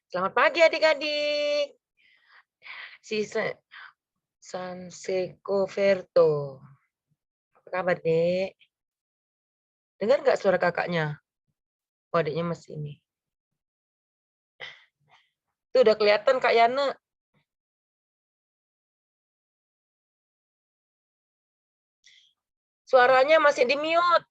Selamat pagi adik-adik. Si Sanseko Verto. Apa kabar, Dek? Dengar nggak suara kakaknya? Oh, adiknya masih ini. Tuh udah kelihatan Kak Yana. Suaranya masih di-mute.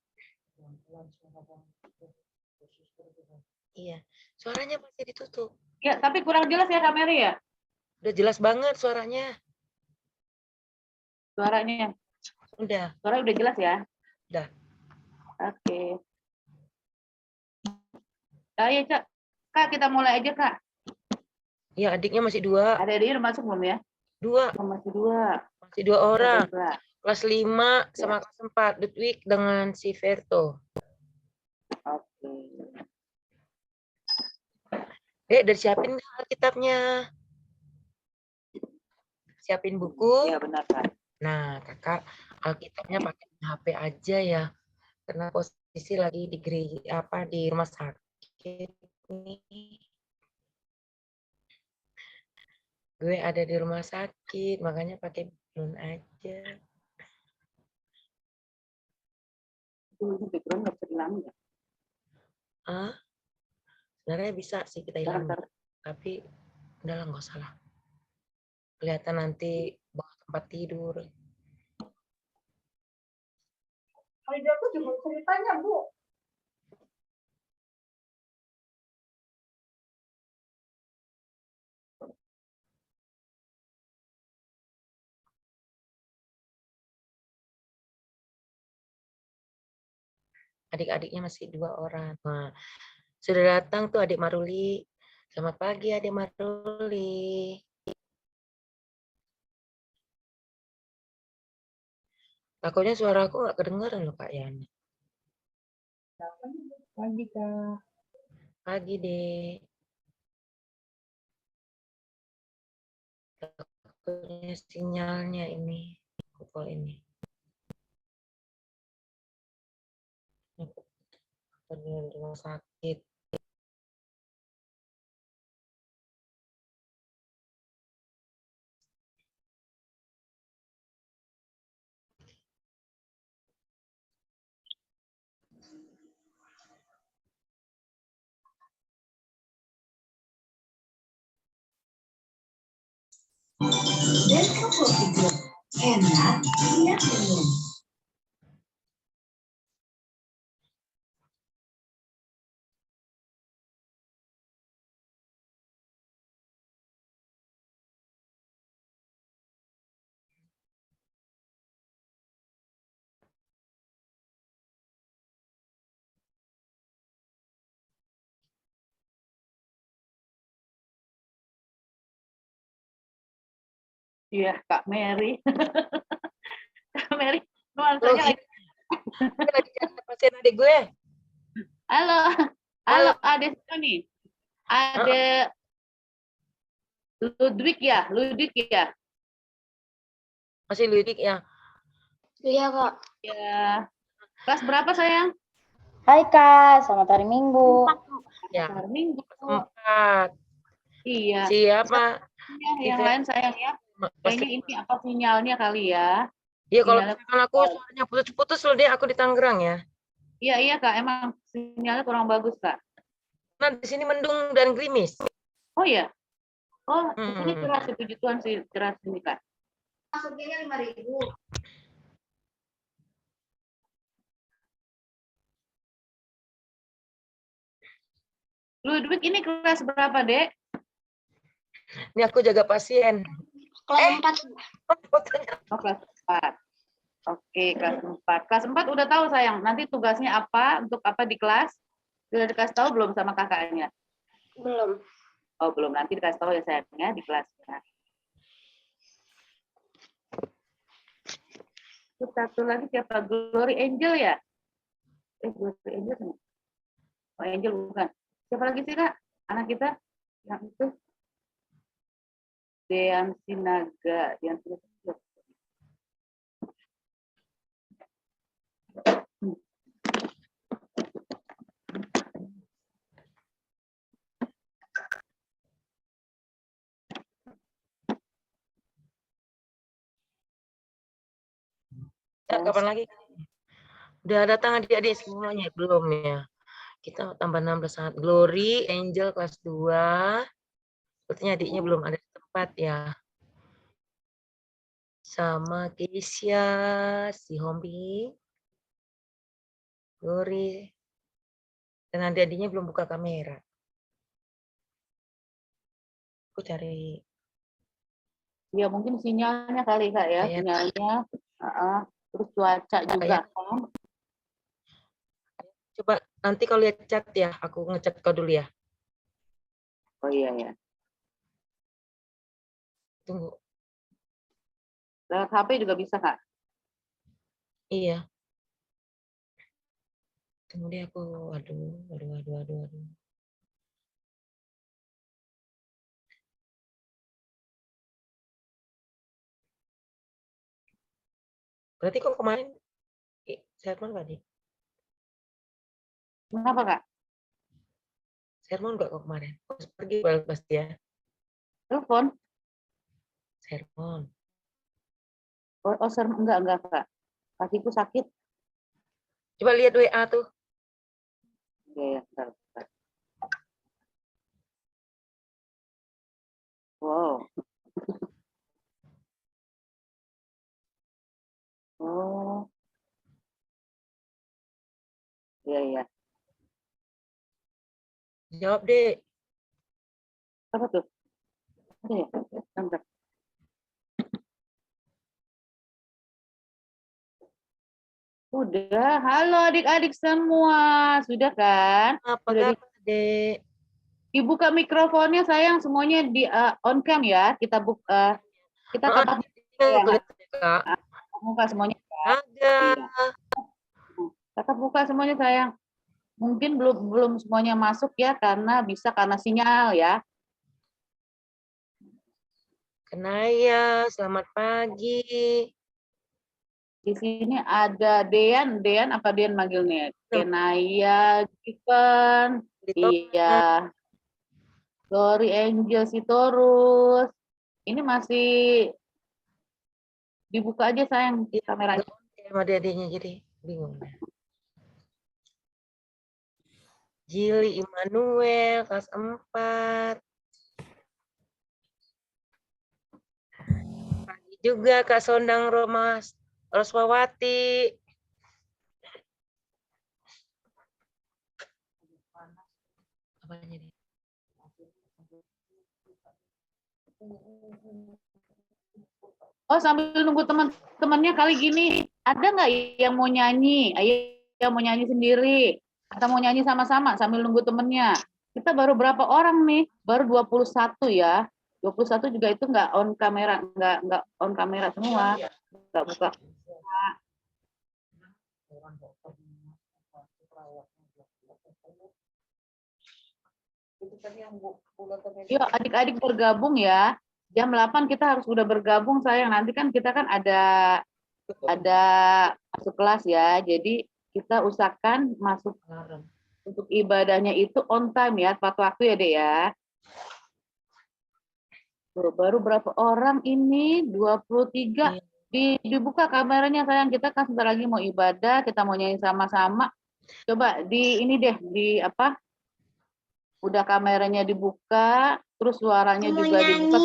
Iya, suaranya masih ditutup. Ya, tapi kurang jelas ya Kak Mary ya? Udah jelas banget suaranya. Suaranya. Udah. Suara udah jelas ya? Udah. Oke. Ya, Cak. Kak, kita mulai aja, Kak. Iya, adiknya masih 2. Adik-adiknya udah masuk belum ya? 2. Oh, masih 2. Masih 2 orang. Baiklah. Kelas 5 Ya. sama kelas 4. Ludwig dengan si Verto. Oke. Dek, udah siapin Alkitabnya. Siapin buku. Iya, benar, Kak. Nah, kakak Alkitabnya pakai HP aja ya. Karena posisi lagi di gereja di rumah sakit nih. Gue ada di rumah sakit, makanya pakai Biblon aja. Itu background nggak bisa dihilangin ya? Sebenarnya bisa sih kita hilangin, tapi udahlah nggak usah lah. Kelihatan nanti bawah tempat tidur. Ada aku juga ceritanya, Bu. Adik-adiknya masih 2 orang. Nah, sudah datang tuh adik Maruli. Selamat pagi adik Maruli. Takutnya suara aku nggak kedengaran loh Kak Yani. Pagi, Kak. Pagi deh. Takutnya sinyalnya ini. Pukul ini. Pergi di rumah sakit. Delta Coffee Group. Enak, siap minum. Iya, Kak Mary. Kak Mary, nuansanya lagi. Gue lagi cari pasien adik gue. Halo. Halo, Ade nih. Ade Ludwig ya? Ludwig ya? Masih lidik ya? Iya, Kak. Ya. Kelas berapa, sayang? Hai, Kak. Selamat hari Minggu. Ya. Hari Minggu. 4. Iya. Siapa? Yang lain sayang ya. Kayaknya ini apa sinyalnya kali ya? Iya, kalau Sinyalnya misalkan aku suaranya putus-putus loh deh, aku di Tangerang ya. Iya, iya Kak, emang sinyalnya kurang bagus Kak. Nah, di sini mendung dan gerimis. Oh iya. Oh, di sini cerah sih, puji Tuhan sih, cerah sini Kak. Masuknya 5.000. Ludwig ini kelas berapa, Dek? Ini aku jaga pasien. Kelas 4. Oh, kelas 4. Oke, kelas 4. Kelas 4 udah tahu sayang, nanti tugasnya apa, untuk apa di kelas? Sudah dikasih tahu belum sama kakaknya? Belum. Oh, belum. Nanti dikasih tahu ya sayangnya di kelasnya. Terus satu lagi siapa? Glory Angel ya? Glory Angel sama? Oh, Angel bukan. Siapa lagi sih, Kak? Anak kita? Yang itu? Dean Sinaga. Dean Sinaga. kapan lagi? Udah datang adik-adik semuanya? Belum ya? Kita tambah 16 saat. Glory, Angel kelas 2. Sepertinya adiknya belum ada di tempat ya. Sama Keisha, si Hombi, Glory. Dan adik-adiknya belum buka kamera. Aku cari. Ya mungkin sinyalnya kali Kak ya, Kayak- sinyalnya. Terus cuaca juga kan. Coba nanti kalau lihat chat ya, aku ngechat kau dulu ya. Oh iya ya. Tunggu. Lewat HP juga bisa Kak. Iya. Tunggu deh aku. Aduh. Berarti kok kemarin Sermon nggak nih? Kenapa Kak? Sermon nggak kok kemarin? Pergi pasti ya. Telepon? Sermon. Enggak Kak. Kakiku sakit. Coba lihat WA tuh. Iya, bentar. Wow. Oh. Iya. Jawab deh. Apa tuh? Ada ya? Bentar. Udah, halo adik-adik semua. Sudah kan? Apa Sudah kabar, Dek? dibuka mikrofonnya sayang, semuanya di on cam ya. Kita buka kita tatap Kelihatan, Kak. muka semuanya. Ada. Iya. Tatap muka semuanya sayang. Mungkin belum semuanya masuk ya karena sinyal ya. Kenaya, selamat pagi. Di sini ada Dean apa Dean manggilnya? Kenaya, Given, iya, Glory Angel Sitorus. Ini masih dibuka aja sayang kameranya. Sama adiknya jadi bingung. Jili Immanuel, kelas 4. Pagi juga Kak Sondang Roswawati. Apanya nih? Oh, sambil nunggu teman-temannya kali gini, ada nggak yang mau nyanyi? Ayo, yang mau nyanyi sendiri. Atau mau nyanyi sama-sama sambil nunggu temennya. Kita baru berapa orang nih? Baru 21 ya. 21 juga itu nggak on kamera, nggak on kamera semua. Nggak buka. Yuk adik-adik bergabung ya. Jam 8 kita harus udah bergabung sayang. Nanti kan kita kan ada masuk kelas ya. Jadi kita usahakan masuk untuk ibadahnya itu on time ya, tepat waktu ya Dek ya. Tuh, baru berapa orang ini? 23. Dibuka kameranya sayang, kita kan sebentar lagi mau ibadah, kita mau nyanyi sama-sama. Coba di ini deh, di apa? Udah kameranya dibuka, terus suaranya juga dibuka.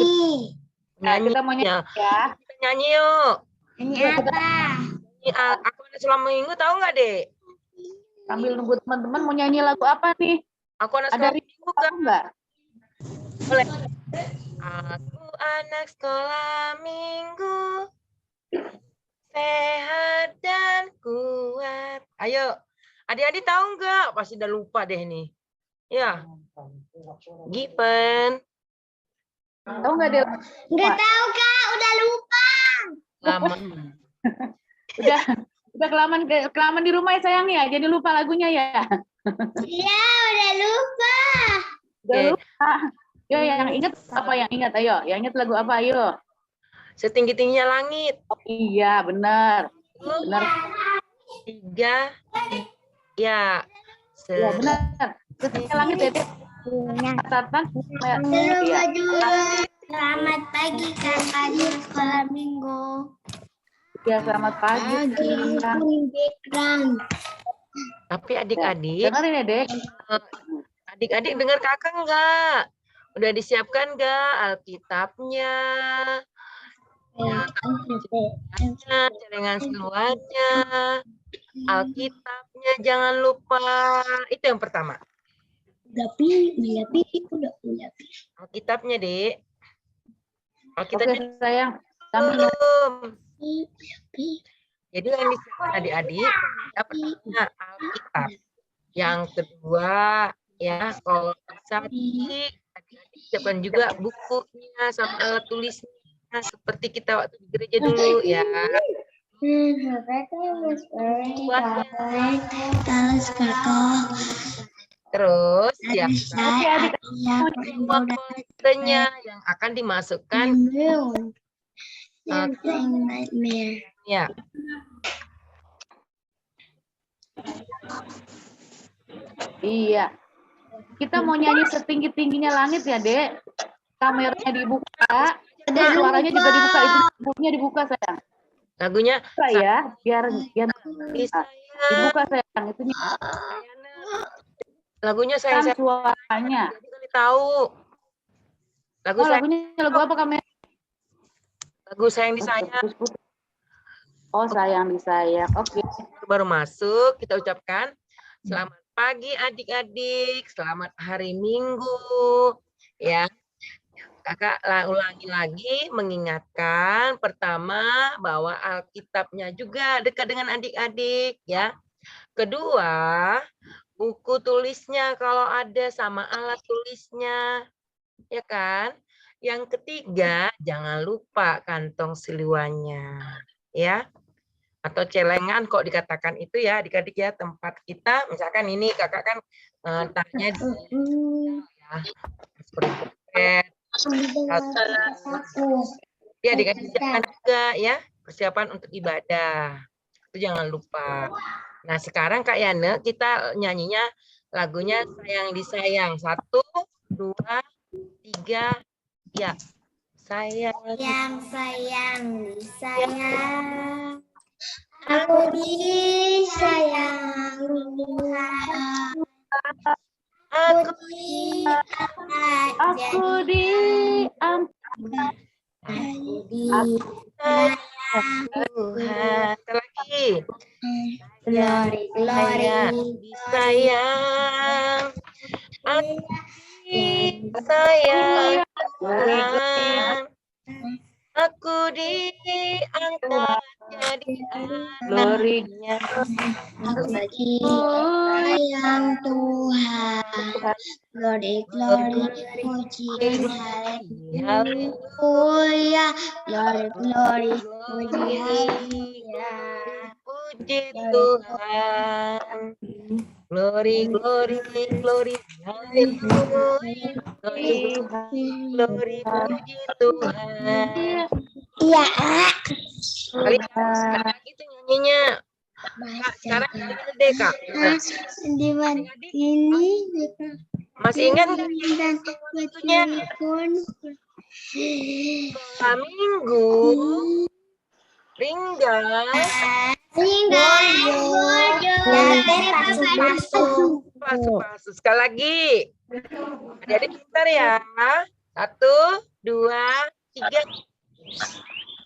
Kita mau nyanyi ya. Kita nyanyi yuk. Nyanyi apa? Aku anak selama minggu tahu nggak, Dek? Sambil nunggu teman-teman mau nyanyi lagu apa nih? Aku anak Ada sekolah minggu kan? enggak? Boleh. Aku anak sekolah minggu, sehat dan kuat. Ayo, adik-adik tahu nggak? Pasti udah lupa deh nih. Ya, Given. Tahu nggak Del? Nggak tahu Kak, udah lupa. Lama. Udah kelamaan di rumah ya sayang ya, jadi lupa lagunya ya. Iya, udah lupa. Udah lupa. Yo, yang ingat apa yang ingat? Ayo, yang ingat lagu apa? Ayo. Setinggi-tingginya langit. Oh, iya, benar. Benar. 3. Ya. Ya, benar. Setinggi langit ya, Dek. Catatan. Iya. Selamat pagi kakak di sekolah minggu. Ya, selamat pagi. Tapi adik-adik, Dengerin ya, Dek. adik-adik dengar kakak enggak? Udah disiapkan enggak Alkitabnya, jaringan seluarnya, Alkitabnya jangan lupa. Itu yang pertama. Tapi udah. Alkitabnya, Dek. Oke, Alkitabnya sayang. Sambil belum. Jadi yang disiapkan adik-adik, yang pertama Alkitab. Yang kedua, ya kalau bisa adik-adik siapkan juga bukunya sama alat tulisnya seperti kita waktu di gereja dulu ya. Terus siapkan foldernya yang akan dimasukkan ya. Iya. Kita mau nyanyi setinggi-tingginya langit ya, Dek. Kameranya dibuka, terus suaranya juga dibuka, itu bukunya dibuka, sayang. Lagunya Buka ya, biar saya, dibuka, sayang. Itu lagunya kan sayang suaranya. jadi kali tahu. Lagu Oh, sayang, lagunya lagu apa, Kamer? lagu sayang di saya. Oh, sayang disayang. Oke. Baru masuk, kita ucapkan selamat pagi adik-adik, selamat hari Minggu. Ya, kakak ulangi lagi mengingatkan pertama bahwa Alkitabnya juga dekat dengan adik-adik ya. Kedua, buku tulisnya kalau ada sama alat tulisnya, ya kan? Yang ketiga, jangan lupa kantong siliwannya, ya. Atau celengan kok dikatakan itu ya adik-adik ya, tempat kita misalkan ini kakak kan tanya di ya ya adik-adik jangan juga ya persiapan untuk ibadah itu jangan lupa. Nah sekarang Kak Yana kita nyanyinya lagunya sayang disayang 1, 2, 3 ya sayang disayang. Aku disayang Tuhan. aku diam. Tuhan. Lagi. Glory, disayang. Aku disayang Tuhan. Aku diangkat jadi Glory-nya. Aku disayang Tuhan. Glory, puji, haleluya. Glory, puji, haleluya. Puji Tuhan. Glory, haleluya. Glory, puji Tuhan. Iya. Kali lagi tuh nyanyinya. Kak, sekarang kalian deh Kak. Di mana ini Masih ingat nggak waktunya? Sekolah Minggu. Ringgas. Pasu. Sekali lagi. Jadi bentar ya. 1, 2, 3.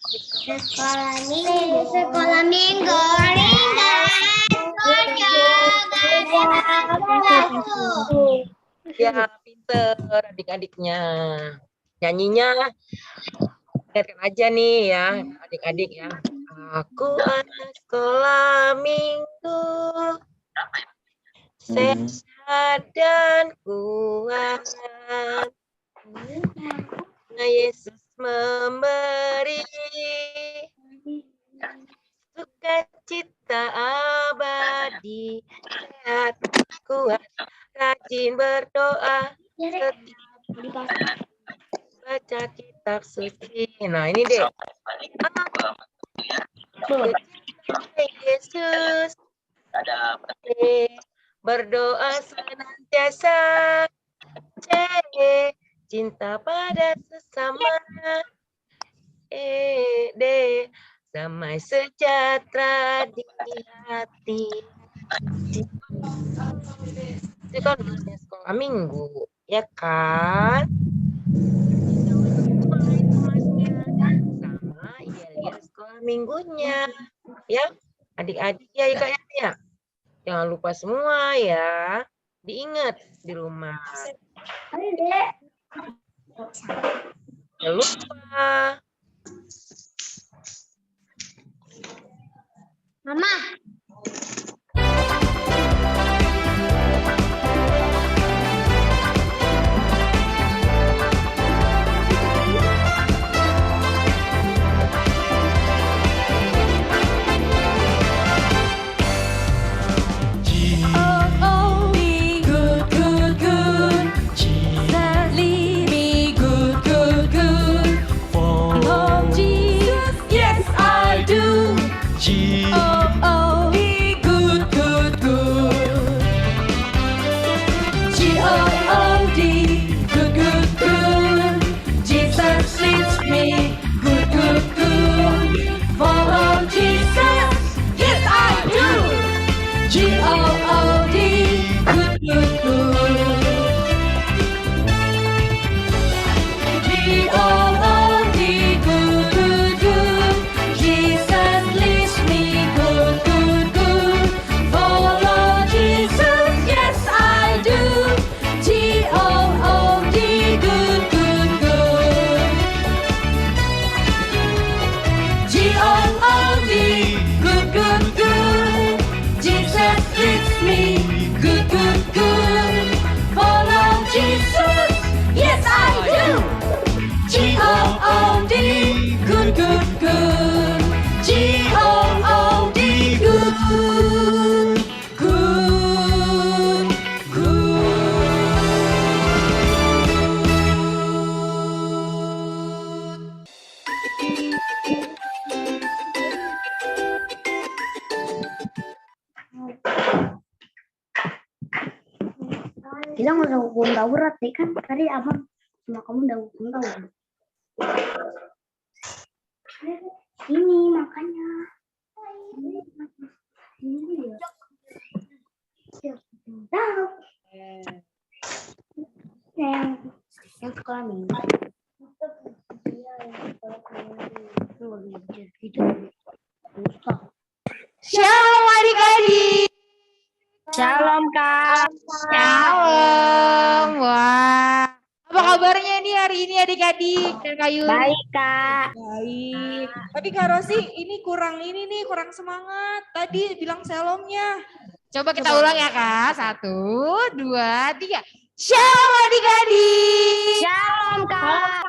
Sekolah minggu Ya, pinter adik-adiknya. Nyanyinya dengarkan aja nih ya, adik-adik ya. Aku anak sekolah minggu, sehat dan kuat. Yesus memberi sukacita abadi, sehat, kuat, rajin berdoa, baca kitab suci. Nah ini deh. Yesus berdoa senantiasa, cinta pada sesama, damai sejahtera di hati. Itu kan nulisnya sekolah minggu, ya kan? Sama yel-yel sekolah minggunya, ya adik-adik ya kak ya. Jangan lupa semua ya, diingat di rumah. Jangan lupa. Mama. Kita nggak usah hukum Taurat deh kan tadi abang sama kamu udah hukum Taurat. Ini makanya. Ini ya. Tahu. Yang sekolah minggu. Shalom adik-adik. Shalom Kak. Shalom. Wah. Apa kabarnya nih hari ini adik-adik dan Kak Yuli? Baik Kak. Baik. Tapi Kak Rosi ini kurang semangat. Tadi bilang shalomnya. Coba kita ulang ya Kak. 1, 2, 3. Shalom adik-adik. Shalom Kak.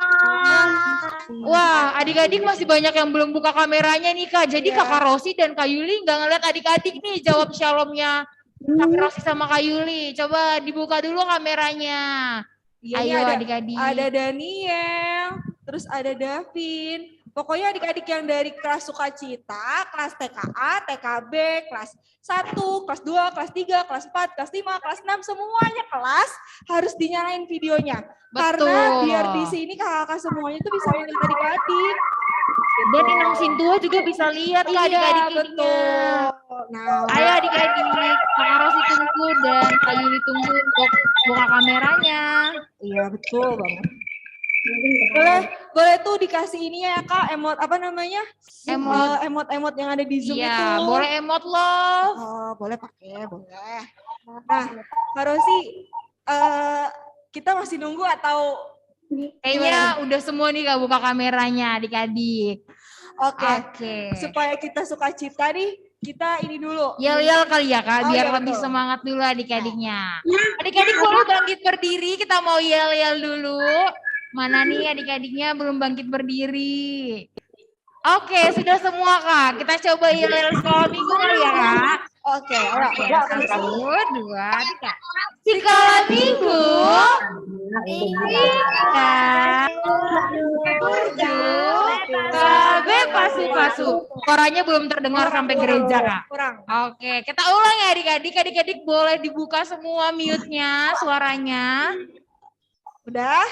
Wah, adik-adik masih banyak yang belum buka kameranya nih Kak. Jadi Kakak Rosi dan Kak Yuli nggak ngeliat adik-adik nih jawab shalomnya Kak Rosi sama Kak Yuli. Coba dibuka dulu kameranya. Iya, Ayo ada, adik-adik. ada Daniel, terus ada Davin. Pokoknya adik-adik yang dari kelas sukacita, kelas TKA, TKB, kelas 1, kelas 2, kelas 3, kelas 4, kelas 5, kelas 6, semuanya kelas harus dinyalain videonya. Karena biar di sini kakak-kakak semuanya itu bisa lihat adik-adik. Dan Inang Sintua juga bisa lihat Kak adik-adik Iya, betul. Nah, Ayo adik-adik, Kak Rosi tunggu dan Kak Yuli tunggu untuk buka kameranya. iya betul banget. Boleh tuh dikasih ini ya Kak, emot apa namanya? Emot yang ada di Zoom itu. Iya, boleh emot loh. Oh, boleh pakai, boleh. Nah, Kak Rosi, kita masih nunggu atau Kayaknya udah semua nih Kak buka kameranya adik-adik. Oke. Supaya kita sukacita nih, kita ini dulu. Yel-yel kali ya Kak, Oh, biar iya, lebih betul. semangat dulu adik-adiknya. Adik-adik boleh bangkit berdiri, kita mau yel-yel dulu. Mana nih adik-adiknya belum bangkit berdiri. Oke, sudah semua Kak. Kita coba yel-yel sekolah minggu kali ya Kak. Oke, Oke, 1, 2, 3. Sekolah minggu. Kabe pasu-pasu. Suaranya belum terdengar sampai gereja Kak. kurang. Oke, kita ulang ya adik-adik. Adik-adik boleh dibuka semua mute-nya, suaranya. Udah?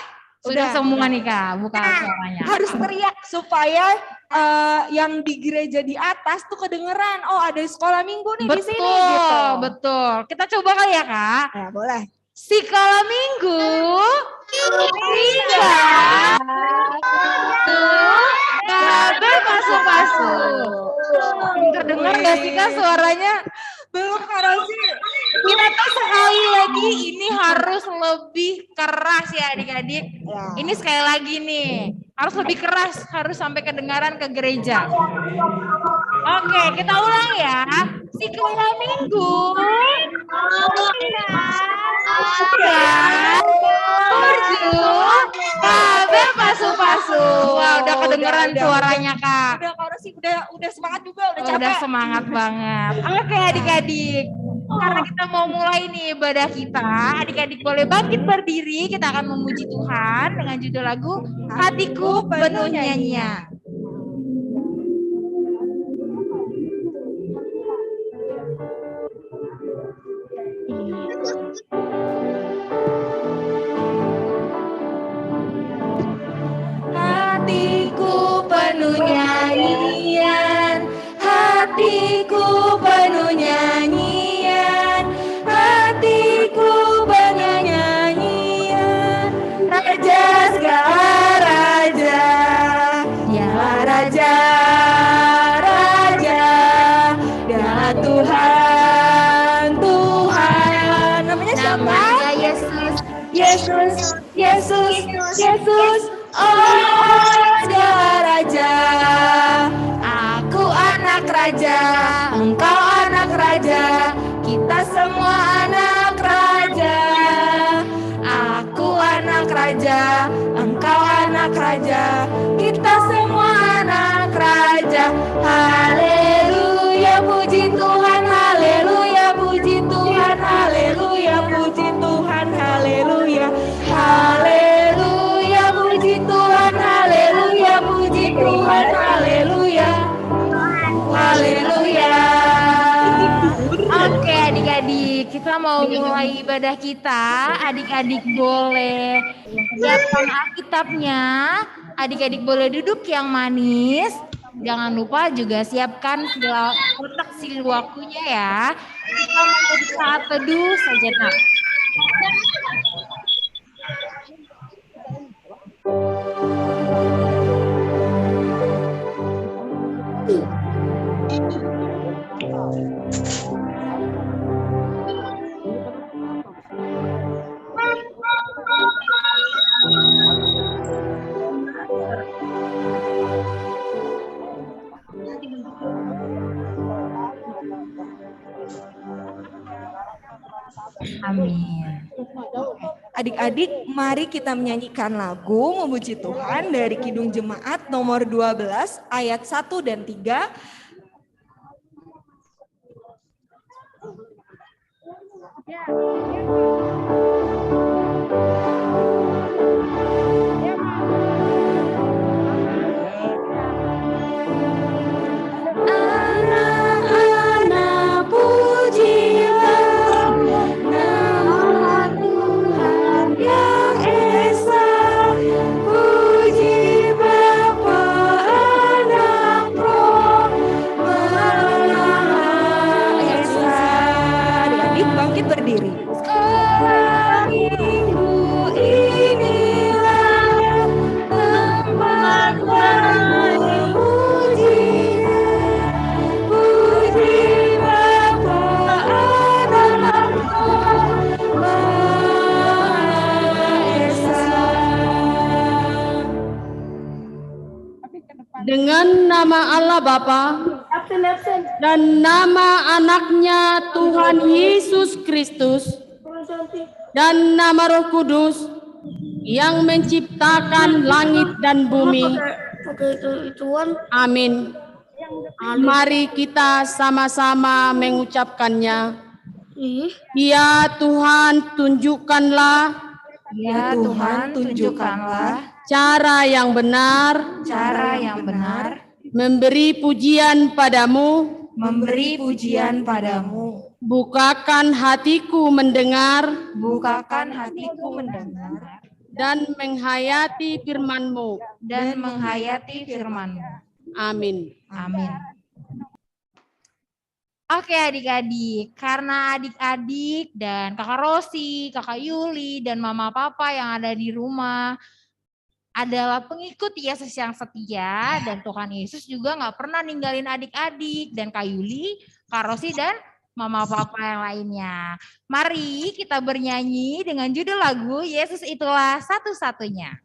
Sudah semua nih Kak, buka suaranya. Harus teriak supaya yang di gereja di atas tuh kedengeran. Oh, ada sekolah minggu nih di sini Betul, gitu. betul. Kita coba kali ya, Kak. Ya, boleh. Sekolah minggu. Tiga. Kabel pasu-pasu. Terdengar gak sih Kak suaranya? Belum Kak Rosi. Kita tuh sekali lagi ini harus lebih keras ya adik-adik. Ya. Ini sekali lagi nih. Harus lebih keras, harus sampai kedengaran ke gereja. Oke, kita ulang ya. Sekolah minggu. Kabel pasu-pasu. Wah, udah kedengeran suaranya Kak. Udah Kak Rosi, udah semangat juga, udah capek. Udah semangat banget. Oke adik-adik. Karena kita mau mulai nih ibadah kita, adik-adik boleh bangkit berdiri. Kita akan memuji Tuhan dengan judul lagu Hatiku Penuh Nyanyian. Hatiku penuh nyanyian, hatiku penuh nyanyian, hatiku penuh nyanyian. Raja segala raja, dialah raja, raja, dialah Tuhan, Tuhan. Namanya siapa? Namanya Yesus, Yesus, Yesus, Yesus. Oh, raja, aku anak raja, engkau anak raja, kita semua anak raja. Aku anak raja, engkau anak raja, kita semua anak raja. Haleluya, puji Tuhan, haleluya, puji Tuhan, haleluya, puji Tuhan, haleluya, haleluya, puji Tuhan, haleluya, puji Tuhan, haleluya, haleluya. Oke adik-adik, kita mau mulai ibadah kita. Adik-adik boleh siapkan Alkitabnya. Adik-adik boleh duduk yang manis. Jangan lupa juga siapkan kotak sil waktunya ya. Kita mau saat teduh sejenak. Amin. Adik-adik, mari kita menyanyikan lagu memuji Tuhan dari Kidung Jemaat nomor 12 ayat 1 dan 3. Anak-anak pujilah nama Tuhan yang esa. Puji Bapa, Anak, Roh Maha Esa. Adik-adik bangkit berdiri. Sekolah minggu inilah tempat memuji. Puji Bapa, Anak, Roh Maha Esa. Dengan nama Allah Bapa dan nama anaknya Tuhan Yesus Kristus dan nama Roh Kudus yang menciptakan langit dan bumi. Amin. Mari kita sama-sama mengucapkannya. Ya Tuhan, tunjukkanlah Ya Tuhan, tunjukkanlah cara yang benar cara yang benar, memberi pujian padamu. memberi pujian padamu. Bukakan hatiku mendengar Bukakan hatiku mendengar dan menghayati firman-Mu. dan menghayati firman-Mu. Amin. Amin. Oke adik-adik, karena adik-adik dan kakak Rosi, kakak Yuli, dan mama papa yang ada di rumah adalah pengikut Yesus yang setia, dan Tuhan Yesus juga nggak pernah ninggalin adik-adik dan Kak Yuli, Kak Rosi, dan mama papa yang lainnya. Mari kita bernyanyi dengan judul lagu Yesus Itulah Satu-Satunya.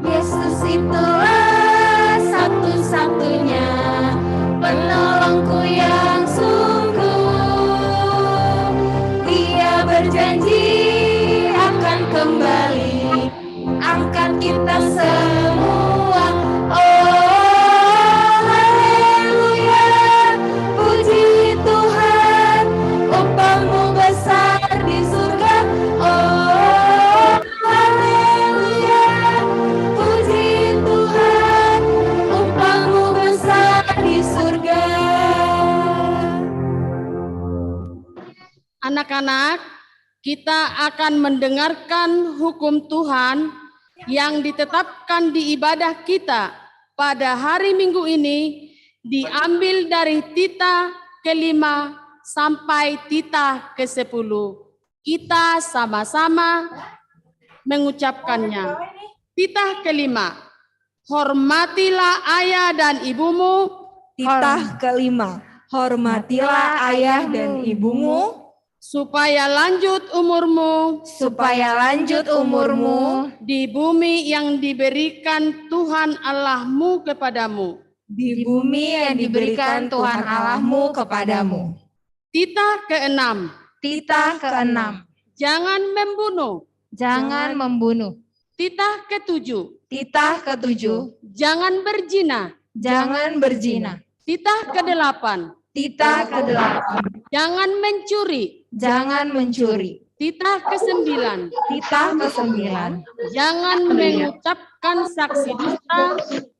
Yesus itulah satu-satunya penolongku yang sungguh. Dia berjanji akan kembali angkat kita semua. Oh haleluya, puji Tuhan, upahmu besar di surga. Oh haleluya, puji Tuhan, upahmu besar di surga. Anak-anak, kita akan mendengarkan hukum Tuhan yang ditetapkan di ibadah kita pada hari Minggu ini, diambil dari Tita ke-5 sampai Tita ke-10. Kita sama-sama mengucapkannya. Tita ke-5. Hormatilah ayah dan ibumu. Titah ke-5. Hormatilah ayah dan ibumu Supaya lanjut umurmu di bumi yang diberikan Tuhan Allahmu kepadamu. di bumi yang diberikan Tuhan Allahmu kepadamu. Titah ke-6. Titah ke-6. Jangan membunuh. Jangan membunuh. Titah ke-7. Titah ke-7. Jangan berzina. Jangan berzina. Titah ke-8. Titah ke-8. Jangan mencuri. Jangan mencuri. Titah ke-9. Titah ke-9. Jangan mengucapkan saksi dusta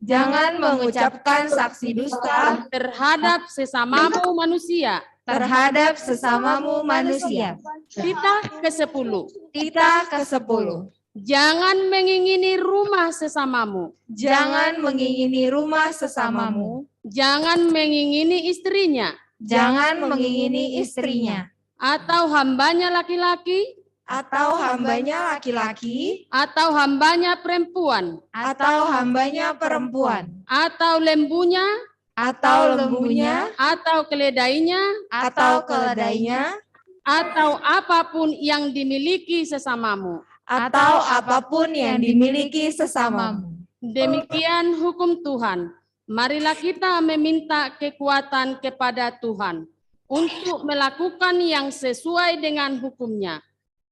Jangan mengucapkan saksi dusta terhadap sesamamu manusia. terhadap sesamamu manusia. Titah ke-10. Titah ke-10. Jangan mengingini rumah sesamamu. Jangan mengingini rumah sesamamu. Jangan mengingini istrinya Jangan mengingini istrinya. atau hambanya laki-laki Atau hambanya laki-laki atau hambanya perempuan atau hambanya perempuan atau lembunya atau lembunya atau keledainya atau keledainya atau apapun yang dimiliki sesamamu. atau apapun yang dimiliki sesamamu. Demikian hukum Tuhan. Marilah kita meminta kekuatan kepada Tuhan untuk melakukan yang sesuai dengan hukumnya.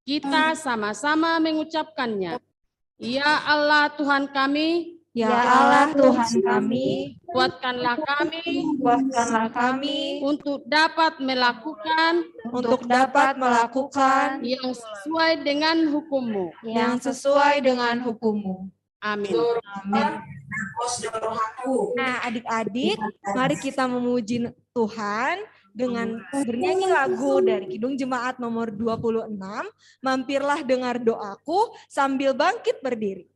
Kita sama-sama mengucapkannya. Ya Allah Tuhan kami, Ya Allah Tuhan kami, kuatkanlah kami kuatkanlah kami untuk dapat melakukan yang sesuai dengan hukum-Mu. yang sesuai dengan hukum-Mu. Amin. Amin. Nah, adik-adik, mari kita memuji Tuhan dengan bernyanyi lagu dari Kidung Jemaat nomor 26, Mampirlah Dengar Doaku sambil bangkit berdiri.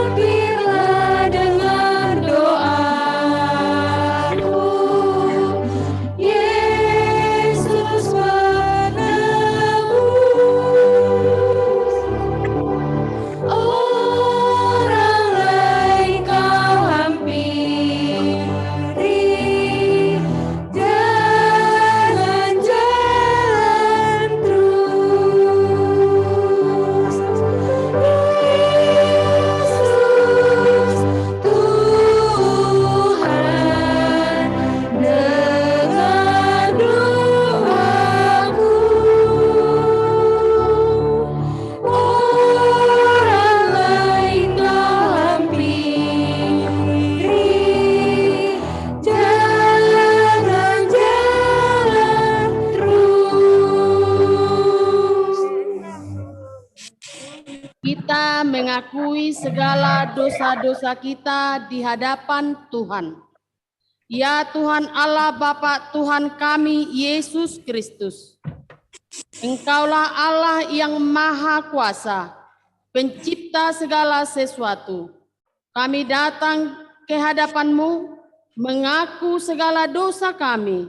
Mampirlah dengar doaku, Yesus penebus orang kita mengakui segala dosa-dosa kita di hadapan Tuhan. Ya Tuhan Allah Bapa Tuhan kami Yesus Kristus. Engkaulah Allah yang Maha Kuasa, pencipta segala sesuatu. Kami datang ke hadapan-Mu, mengaku segala dosa kami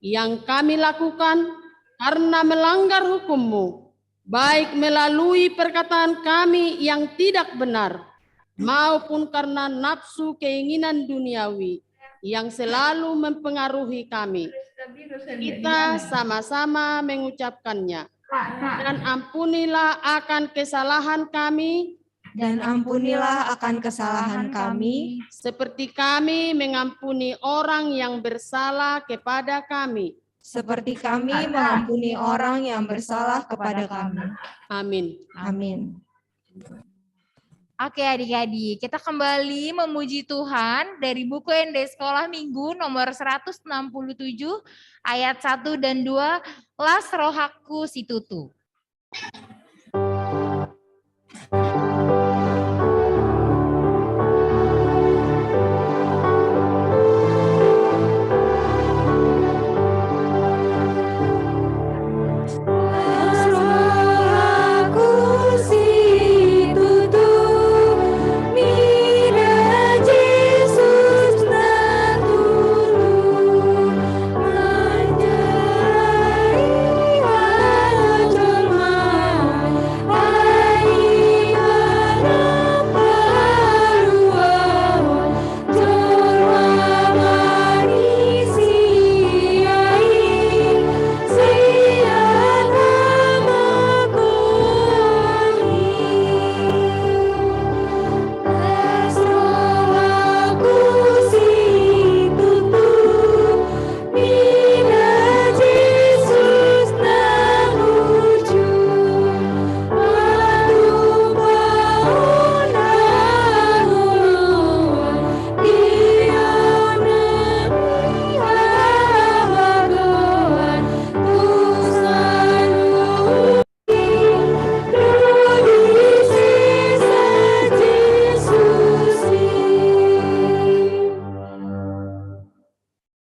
yang kami lakukan karena melanggar hukum-Mu, baik melalui perkataan kami yang tidak benar, maupun karena nafsu keinginan duniawi yang selalu mempengaruhi kami. Kita sama-sama mengucapkannya. Dan ampunilah akan kesalahan kami, Dan ampunilah akan kesalahan kami, seperti kami mengampuni orang yang bersalah kepada kami. seperti kami mengampuni orang yang bersalah kepada kami. Amin. Amin. Oke adik-adik, kita kembali memuji Tuhan dari buku ND Sekolah Minggu nomor 167 ayat 1 dan 2, Las Rohaku Situtu.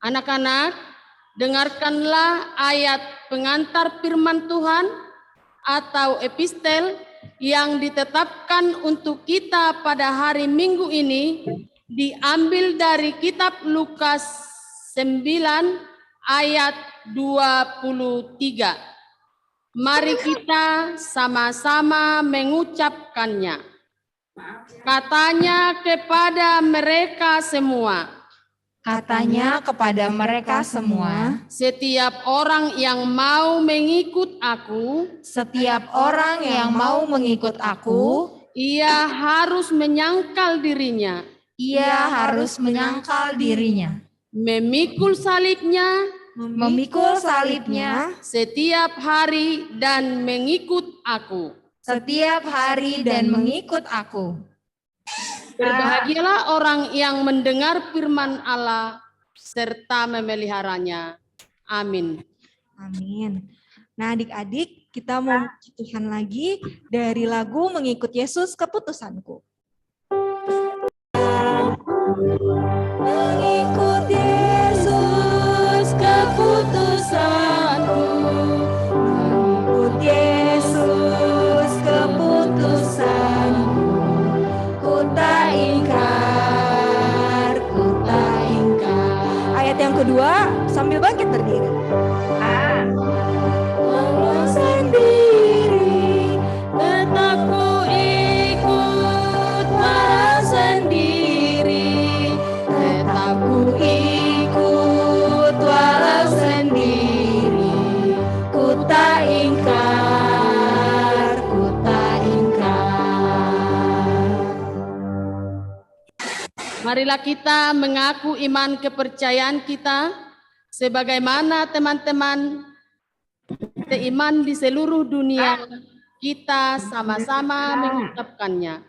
Anak-anak, dengarkanlah ayat pengantar firman Tuhan atau epistel yang ditetapkan untuk kita pada hari Minggu ini, diambil dari kitab Lukas 9 ayat 23. Mari kita sama-sama mengucapkannya. Katanya kepada mereka semua, setiap orang yang mau mengikut aku, ia harus menyangkal dirinya, memikul salibnya, setiap hari dan mengikut aku. Berbahagialah orang yang mendengar firman Allah serta memeliharanya. Amin. Amin. Nah adik-adik, kita mau memuji Tuhan lagi dari lagu Mengikut Yesus Keputusanku. Mengikut Yesus keputusanku, mengikut Yesus keputusanku, ku tak ingkar. Ayat yang kedua, sambil bangkit berdiri. Walau sendiri, tetap ku ikut. Walau sendiri, tetap ku ikut. Walau sendiri, ku tak ingkar. Marilah kita mengaku iman kepercayaan kita sebagaimana teman-teman seiman di seluruh dunia. Kita sama-sama mengucapkannya.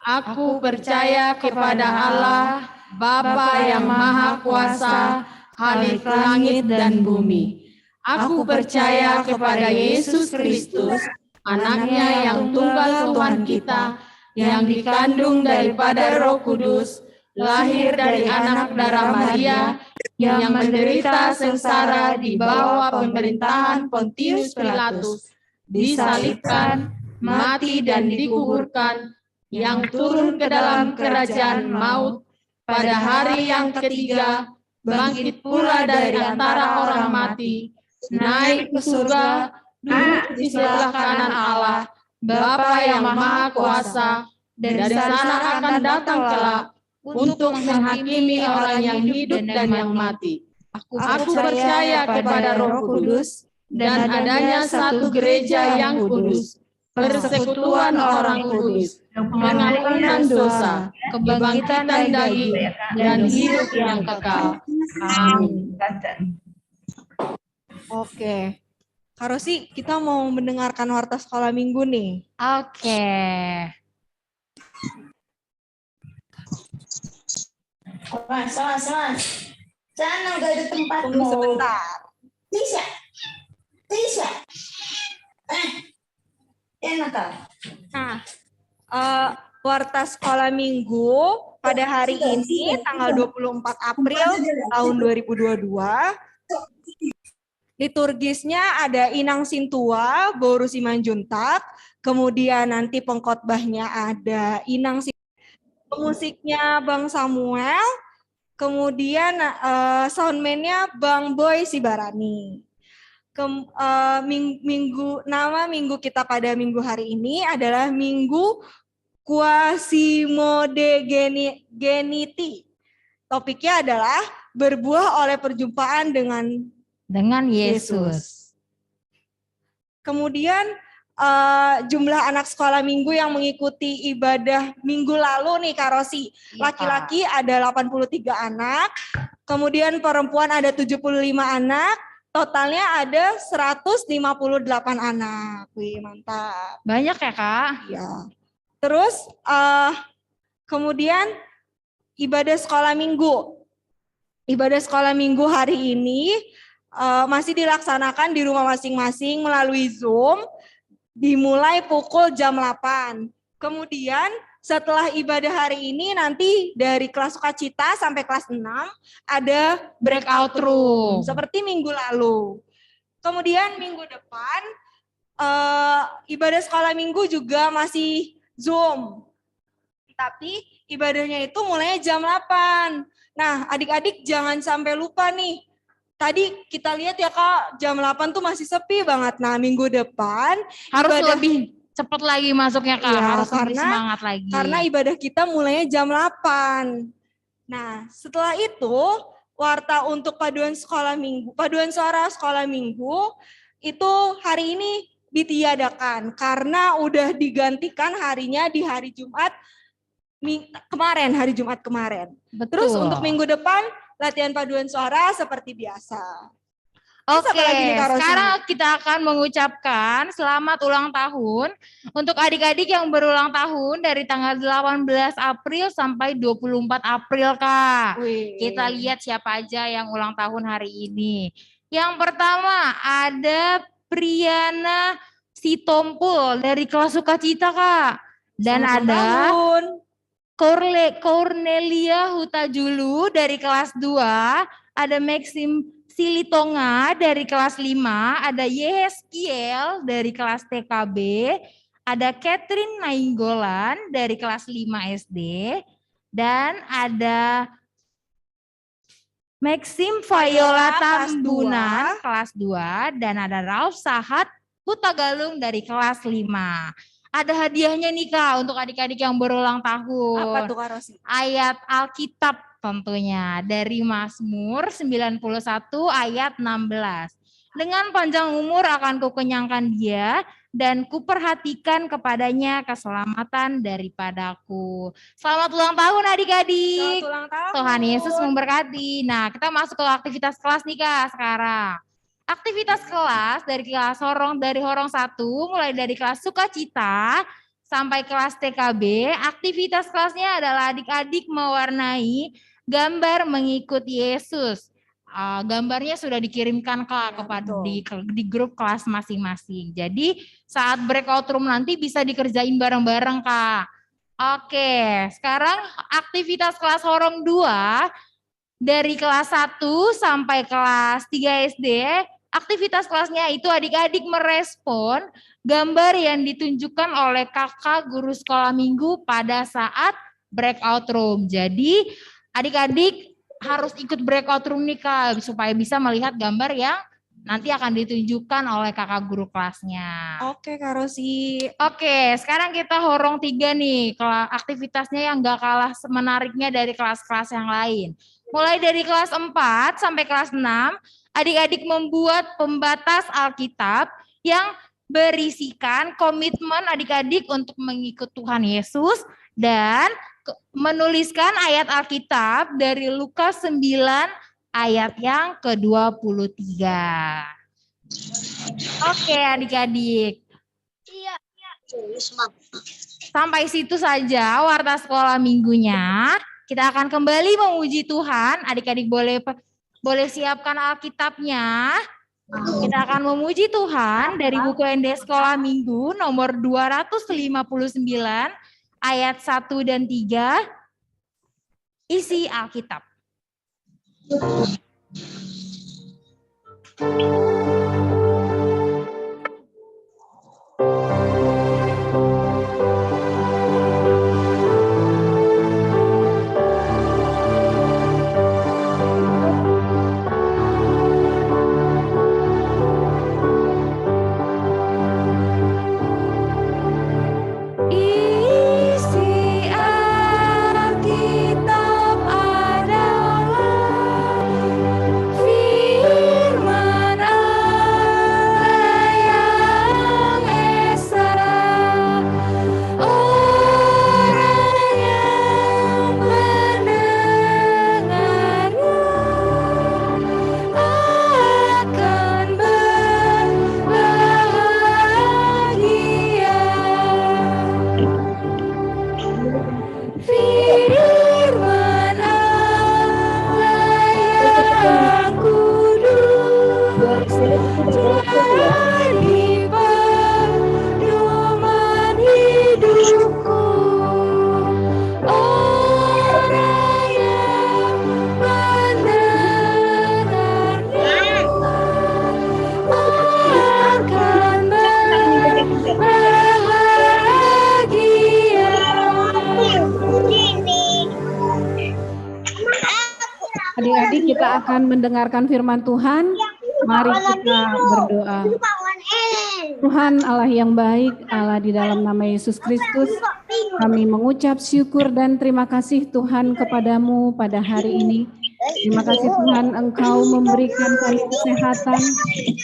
Aku percaya kepada Allah, Bapa yang Maha Kuasa, Khalik langit dan bumi. Aku percaya kepada Yesus Kristus, anaknya yang tunggal Tuhan kita, yang dikandung daripada Roh Kudus, lahir dari anak darah Maria, yang menderita sengsara di bawah pemerintahan Pontius Pilatus, disalibkan, mati dan dikuburkan, yang turun ke dalam kerajaan maut, pada hari yang ketiga, bangkit pula dari antara orang mati, naik ke surga, duduk di sebelah kanan Allah, Bapa yang Maha Kuasa, dan dari sana akan datang kelak untuk menghakimi orang yang hidup dan yang mati. Aku percaya kepada Roh Kudus dan adanya satu gereja yang kudus, persekutuan orang kudus, pengampunan dosa, kebangkitan daging, dan hidup yang kekal. Amin. Oke. Kak Rosi, kita mau mendengarkan warta sekolah minggu nih. Oke. Mas. Sana gak ada tempat. Tunggu sebentar. Tisha. Enak kan? Nah, warta sekolah minggu pada hari ini, tanggal 24 April tahun 2022. Liturgisnya ada Inang Sintua, Boru Simanjuntak, kemudian nanti pengkhotbahnya ada Inang Sintua, musiknya Bang Samuel, kemudian soundman-nya Bang Boy Sibarani. Nama minggu kita pada minggu hari ini adalah Minggu Quasimodogeniti. Topiknya adalah berbuah oleh perjumpaan dengan Yesus. Kemudian jumlah anak sekolah minggu yang mengikuti ibadah minggu lalu nih Kak Rosi. Laki-laki ada 83 anak, kemudian perempuan ada 75 anak, totalnya ada 158 anak. Wih, mantap. Banyak ya, Kak? Iya. Terus kemudian ibadah sekolah minggu. Ibadah sekolah minggu hari ini masih dilaksanakan di rumah masing-masing melalui Zoom, dimulai pukul jam 8. Kemudian setelah ibadah hari ini nanti dari kelas sukacita sampai kelas 6 ada breakout room seperti minggu lalu. Kemudian minggu depan ibadah sekolah minggu juga masih Zoom. Tapi ibadahnya itu mulainya jam 8. Nah, adik-adik jangan sampai lupa nih. Tadi kita lihat ya Kak, jam 8 tuh masih sepi banget. Nah, minggu depan harus lebih cepat lagi masuknya Kak, ya, harus lebih semangat lagi. Karena ibadah kita mulainya jam 8. Nah, setelah itu warta untuk paduan suara sekolah minggu itu hari ini ditiadakan karena udah digantikan harinya di hari Jumat kemarin. Betul. Terus untuk minggu depan latihan paduan suara seperti biasa. Oke, sekarang kita akan mengucapkan selamat ulang tahun untuk adik-adik yang berulang tahun dari tanggal 18 April sampai 24 April, Kak. Wih. Kita lihat siapa aja yang ulang tahun hari ini. Yang pertama ada Priana Sitompul dari kelas sukacita, Kak. Dan ada Cornelia Hutajulu dari kelas 2, ada Maxim Silitonga dari kelas 5, ada Yeskiel dari kelas TKB, ada Catherine Nainggolan dari kelas 5 SD, dan ada Maxim Viola Tambunan kelas 2, dan ada Rauf Sahat Hutagalung dari kelas 5. Ada hadiahnya nih Kak untuk adik-adik yang berulang tahun. Apa tuh Kak Rosi? Ayat Alkitab tentunya dari Mazmur 91 ayat 16. Dengan panjang umur akan kukenyangkan dia dan kuperhatikan kepadanya keselamatan daripadaku. Selamat ulang tahun adik-adik. Selamat ulang tahun. Tuhan Yesus memberkati. Nah, kita masuk ke aktivitas kelas nih Kak sekarang. Aktivitas kelas dari horong 1 mulai dari kelas sukacita sampai kelas TKB. Aktivitas kelasnya adalah adik-adik mewarnai gambar mengikut Yesus. gambarnya sudah dikirimkan Kak kepada di grup kelas masing-masing. Jadi saat breakout room nanti bisa dikerjain bareng-bareng Kak. Oke, sekarang aktivitas kelas horong 2 dari kelas 1 sampai kelas 3 SD. Aktivitas kelasnya itu adik-adik merespon gambar yang ditunjukkan oleh kakak guru sekolah minggu pada saat breakout room. Jadi adik-adik harus ikut breakout room nih Kak, supaya bisa melihat gambar yang nanti akan ditunjukkan oleh kakak guru kelasnya. Oke Kak Rosi. Oke, sekarang kita horong 3 nih, aktivitasnya yang gak kalah menariknya dari kelas-kelas yang lain. Mulai dari kelas 4 sampai kelas 6, adik-adik membuat pembatas Alkitab yang berisikan komitmen adik-adik untuk mengikut Tuhan Yesus dan menuliskan ayat Alkitab dari Lukas 9 ayat yang ke-23. Oke adik-adik. Sampai situ saja warta sekolah minggunya. Kita akan kembali memuji Tuhan. Adik-adik boleh siapkan Alkitabnya. Kita akan memuji Tuhan dari buku ND Sekolah Minggu nomor 259 ayat 1 dan 3, isi Alkitab. Isi Alkitab adalah firman Allah yang esa. Orang yang mendengarnya akan berbahagia. Firman Allah yang kudus jadi pedoman hidupku. Orang yang mendengarnya akan berbahagia. Adik-adik, kita akan mendengarkan firman Tuhan. Mari kita berdoa. Tuhan Allah yang baik, Allah di dalam nama Yesus Kristus, kami mengucap syukur dan terima kasih Tuhan kepadamu pada hari ini. Terima kasih Tuhan, Engkau memberikan kami kesehatan,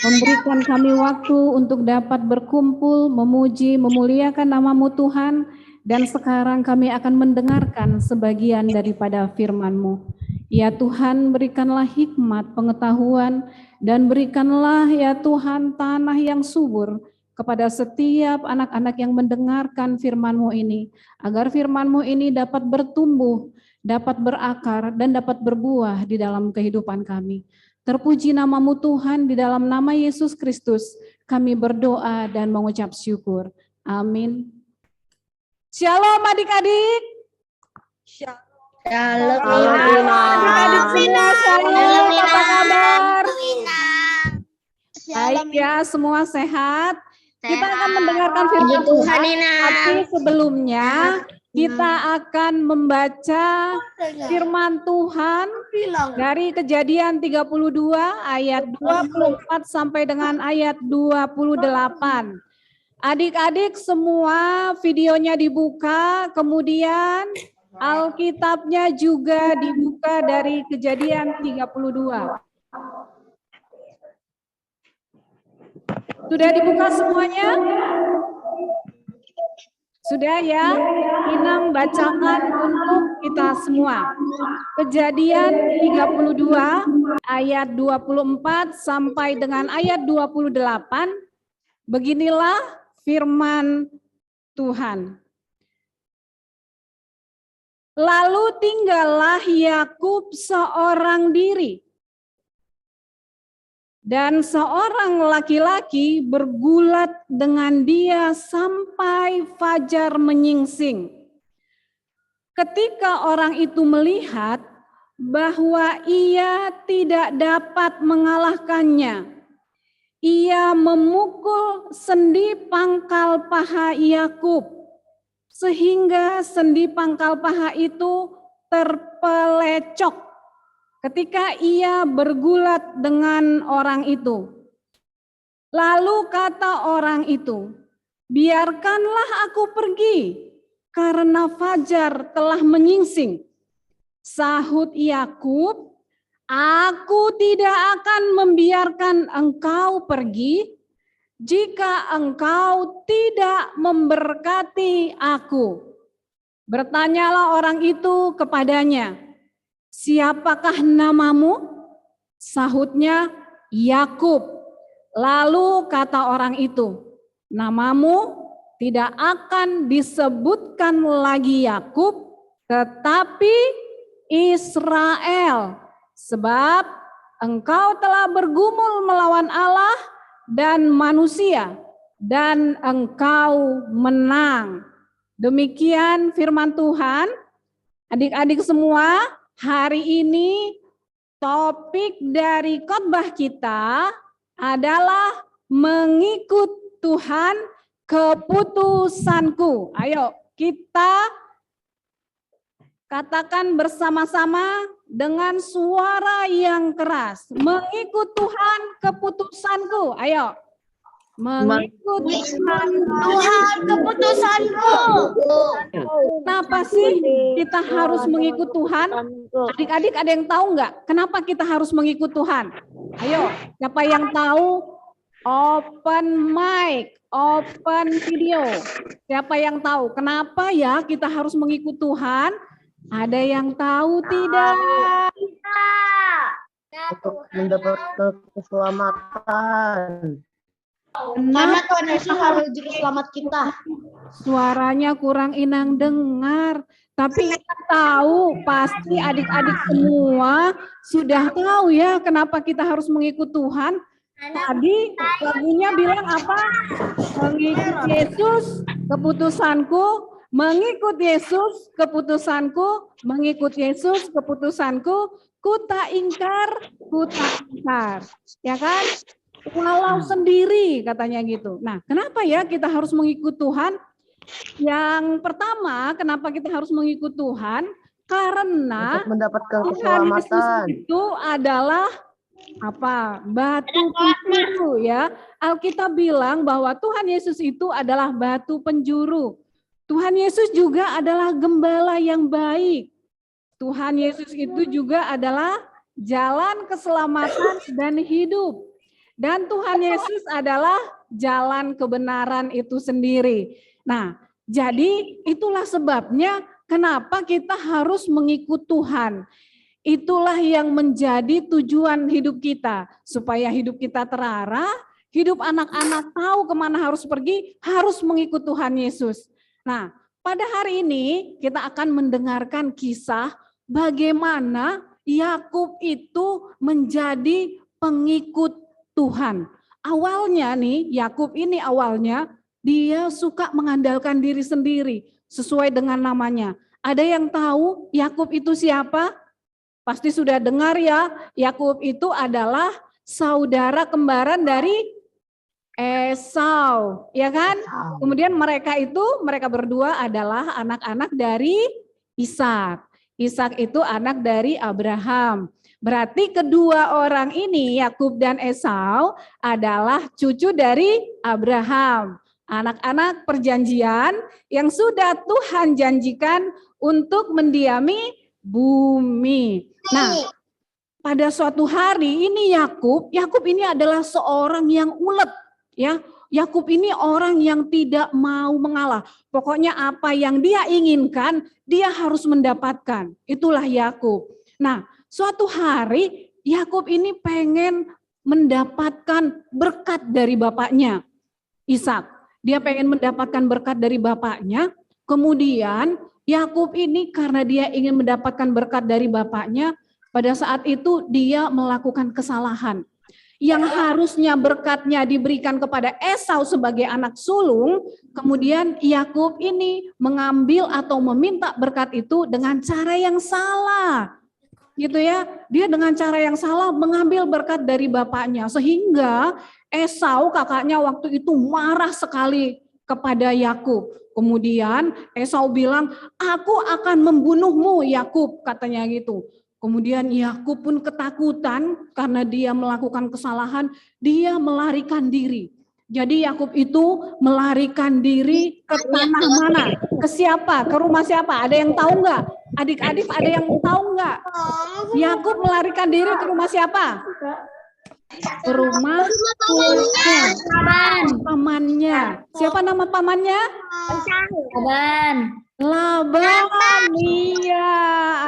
memberikan kami waktu untuk dapat berkumpul, memuji, memuliakan nama-Mu Tuhan, dan sekarang kami akan mendengarkan sebagian daripada firman-Mu. Ya Tuhan, berikanlah hikmat, pengetahuan, dan berikanlah ya Tuhan tanah yang subur kepada setiap anak-anak yang mendengarkan firman-Mu ini, agar firman-Mu ini dapat bertumbuh, dapat berakar, dan dapat berbuah di dalam kehidupan kami. Terpuji nama-Mu Tuhan, di dalam nama Yesus Kristus, kami berdoa dan mengucap syukur. Amin. Shalom adik-adik. Shalom. Adik-adik semua, shalom. Apa kabar? Baik ya, semua sehat. Kita akan mendengarkan firman Tuhan, tapi sebelumnya kita akan membaca firman Tuhan dari Kejadian 32 ayat 24 sampai dengan ayat 28. Adik-adik semua videonya dibuka, kemudian Alkitabnya juga dibuka dari Kejadian 32. Sudah dibuka semuanya? Sudah ya? Inam bacakan untuk kita semua. Kejadian 32 ayat 24 sampai dengan ayat 28. Beginilah firman Tuhan. Lalu tinggallah Yakub seorang diri Dan seorang laki-laki bergulat dengan dia sampai fajar menyingsing. Ketika orang itu melihat bahwa ia tidak dapat mengalahkannya, ia memukul sendi pangkal paha Yakub sehingga sendi pangkal paha itu terpelecok ketika ia bergulat dengan orang itu. Lalu kata orang itu, "Biarkanlah aku pergi, karena fajar telah menyingsing." Sahut Yakub, "Aku tidak akan membiarkan engkau pergi jika engkau tidak memberkati aku." Bertanyalah orang itu kepadanya, "Siapakah namamu?" Sahutnya, "Yakub." Lalu kata orang itu, "Namamu tidak akan disebutkan lagi Yakub, tetapi Israel, sebab engkau telah bergumul melawan Allah dan manusia, dan engkau menang." Demikian firman Tuhan. Adik-adik semua, hari ini topik dari khotbah kita adalah mengikut Tuhan, keputusanku. Ayo kita katakan bersama-sama dengan suara yang keras. Mengikut Tuhan, keputusanku. Ayo. Mengikut Tuhan keputusanku. Kenapa sih kita harus mengikut Tuhan? Adik-adik ada yang tahu nggak? Kenapa kita harus mengikut Tuhan? Ayo, siapa yang tahu? Open mic, open video. Siapa yang tahu? Kenapa ya kita harus mengikut Tuhan? Ada yang tahu tidak? Untuk mendapatkan keselamatan. Karena Tuhan Yesus harus juru selamat kita. Suaranya kurang Inang dengar. Tapi kita tahu pasti adik-adik semua sudah tahu ya kenapa kita harus mengikut Tuhan. Tadi lagunya bilang apa? Mengikut Yesus keputusanku, mengikut Yesus keputusanku, mengikut Yesus keputusanku, ku tak ingkar, ku tak ingkar. Ya kan? Walau sendiri katanya gitu. Nah, kenapa ya kita harus mengikut Tuhan? Yang pertama, kenapa kita harus mengikut Tuhan? Karena Untuk mendapatkan Tuhan Yesus keselamatan. itu adalah apa? Batu penjuru ya. Alkitab bilang bahwa Tuhan Yesus itu adalah batu penjuru. Tuhan Yesus juga adalah gembala yang baik. Tuhan Yesus itu juga adalah jalan keselamatan dan hidup. Dan Tuhan Yesus adalah jalan kebenaran itu sendiri. Nah, jadi itulah sebabnya kenapa kita harus mengikut Tuhan. Itulah yang menjadi tujuan hidup kita. Supaya hidup kita terarah, hidup anak-anak tahu kemana harus pergi, harus mengikut Tuhan Yesus. Nah, pada hari ini kita akan mendengarkan kisah bagaimana Yakub itu menjadi pengikut Tuhan. Awalnya nih, Yakub ini awalnya dia suka mengandalkan diri sendiri sesuai dengan namanya. Ada yang tahu Yakub itu siapa? Pasti sudah dengar ya, Yakub itu adalah saudara kembaran dari Esau, ya kan? Kemudian mereka berdua adalah anak-anak dari Ishak. Ishak itu anak dari Abraham. Berarti kedua orang ini, Yakub dan Esau, adalah cucu dari Abraham. Anak-anak perjanjian yang sudah Tuhan janjikan untuk mendiami bumi. Nah, pada suatu hari ini Yakub ini adalah seorang yang ulet, ya. Yakub ini orang yang tidak mau mengalah. Pokoknya apa yang dia inginkan, dia harus mendapatkan. Itulah Yakub. Nah, suatu hari Yakub ini pengen mendapatkan berkat dari bapaknya, Ishak. Dia pengen mendapatkan berkat dari bapaknya. Kemudian Yakub ini karena dia ingin mendapatkan berkat dari bapaknya, pada saat itu dia melakukan kesalahan. yang harusnya berkatnya diberikan kepada Esau sebagai anak sulung, kemudian Yakub ini mengambil atau meminta berkat itu dengan cara yang salah. Gitu ya. Dia dengan cara yang salah mengambil berkat dari bapaknya sehingga Esau kakaknya waktu itu marah sekali kepada Yakub. Kemudian Esau bilang, "Aku akan membunuhmu, Yakub," katanya gitu. Kemudian Yakub pun ketakutan karena dia melakukan kesalahan, dia melarikan diri. Jadi Yakub itu melarikan diri ke tanah mana? Ke siapa? Ke rumah siapa? Ada yang tahu nggak? Adik-adik ada yang tahu nggak? Yakub melarikan diri ke rumah siapa? Ke rumah pamannya. Siapa nama pamannya? Laban. Iya,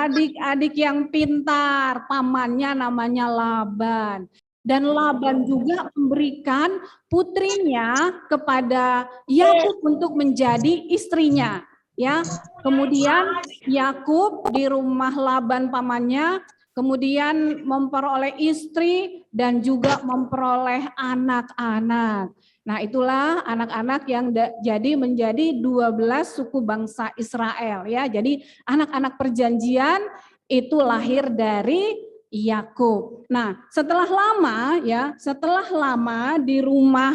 adik-adik yang pintar. Pamannya namanya Laban. Dan Laban juga memberikan putrinya kepada Yakub untuk menjadi istrinya. Ya, kemudian Yakub di rumah Laban pamannya, kemudian memperoleh istri dan juga memperoleh anak-anak. Nah, itulah anak-anak yang jadi menjadi 12 suku bangsa Israel ya. Jadi anak-anak perjanjian itu lahir dari Yakub. Nah, setelah lama di rumah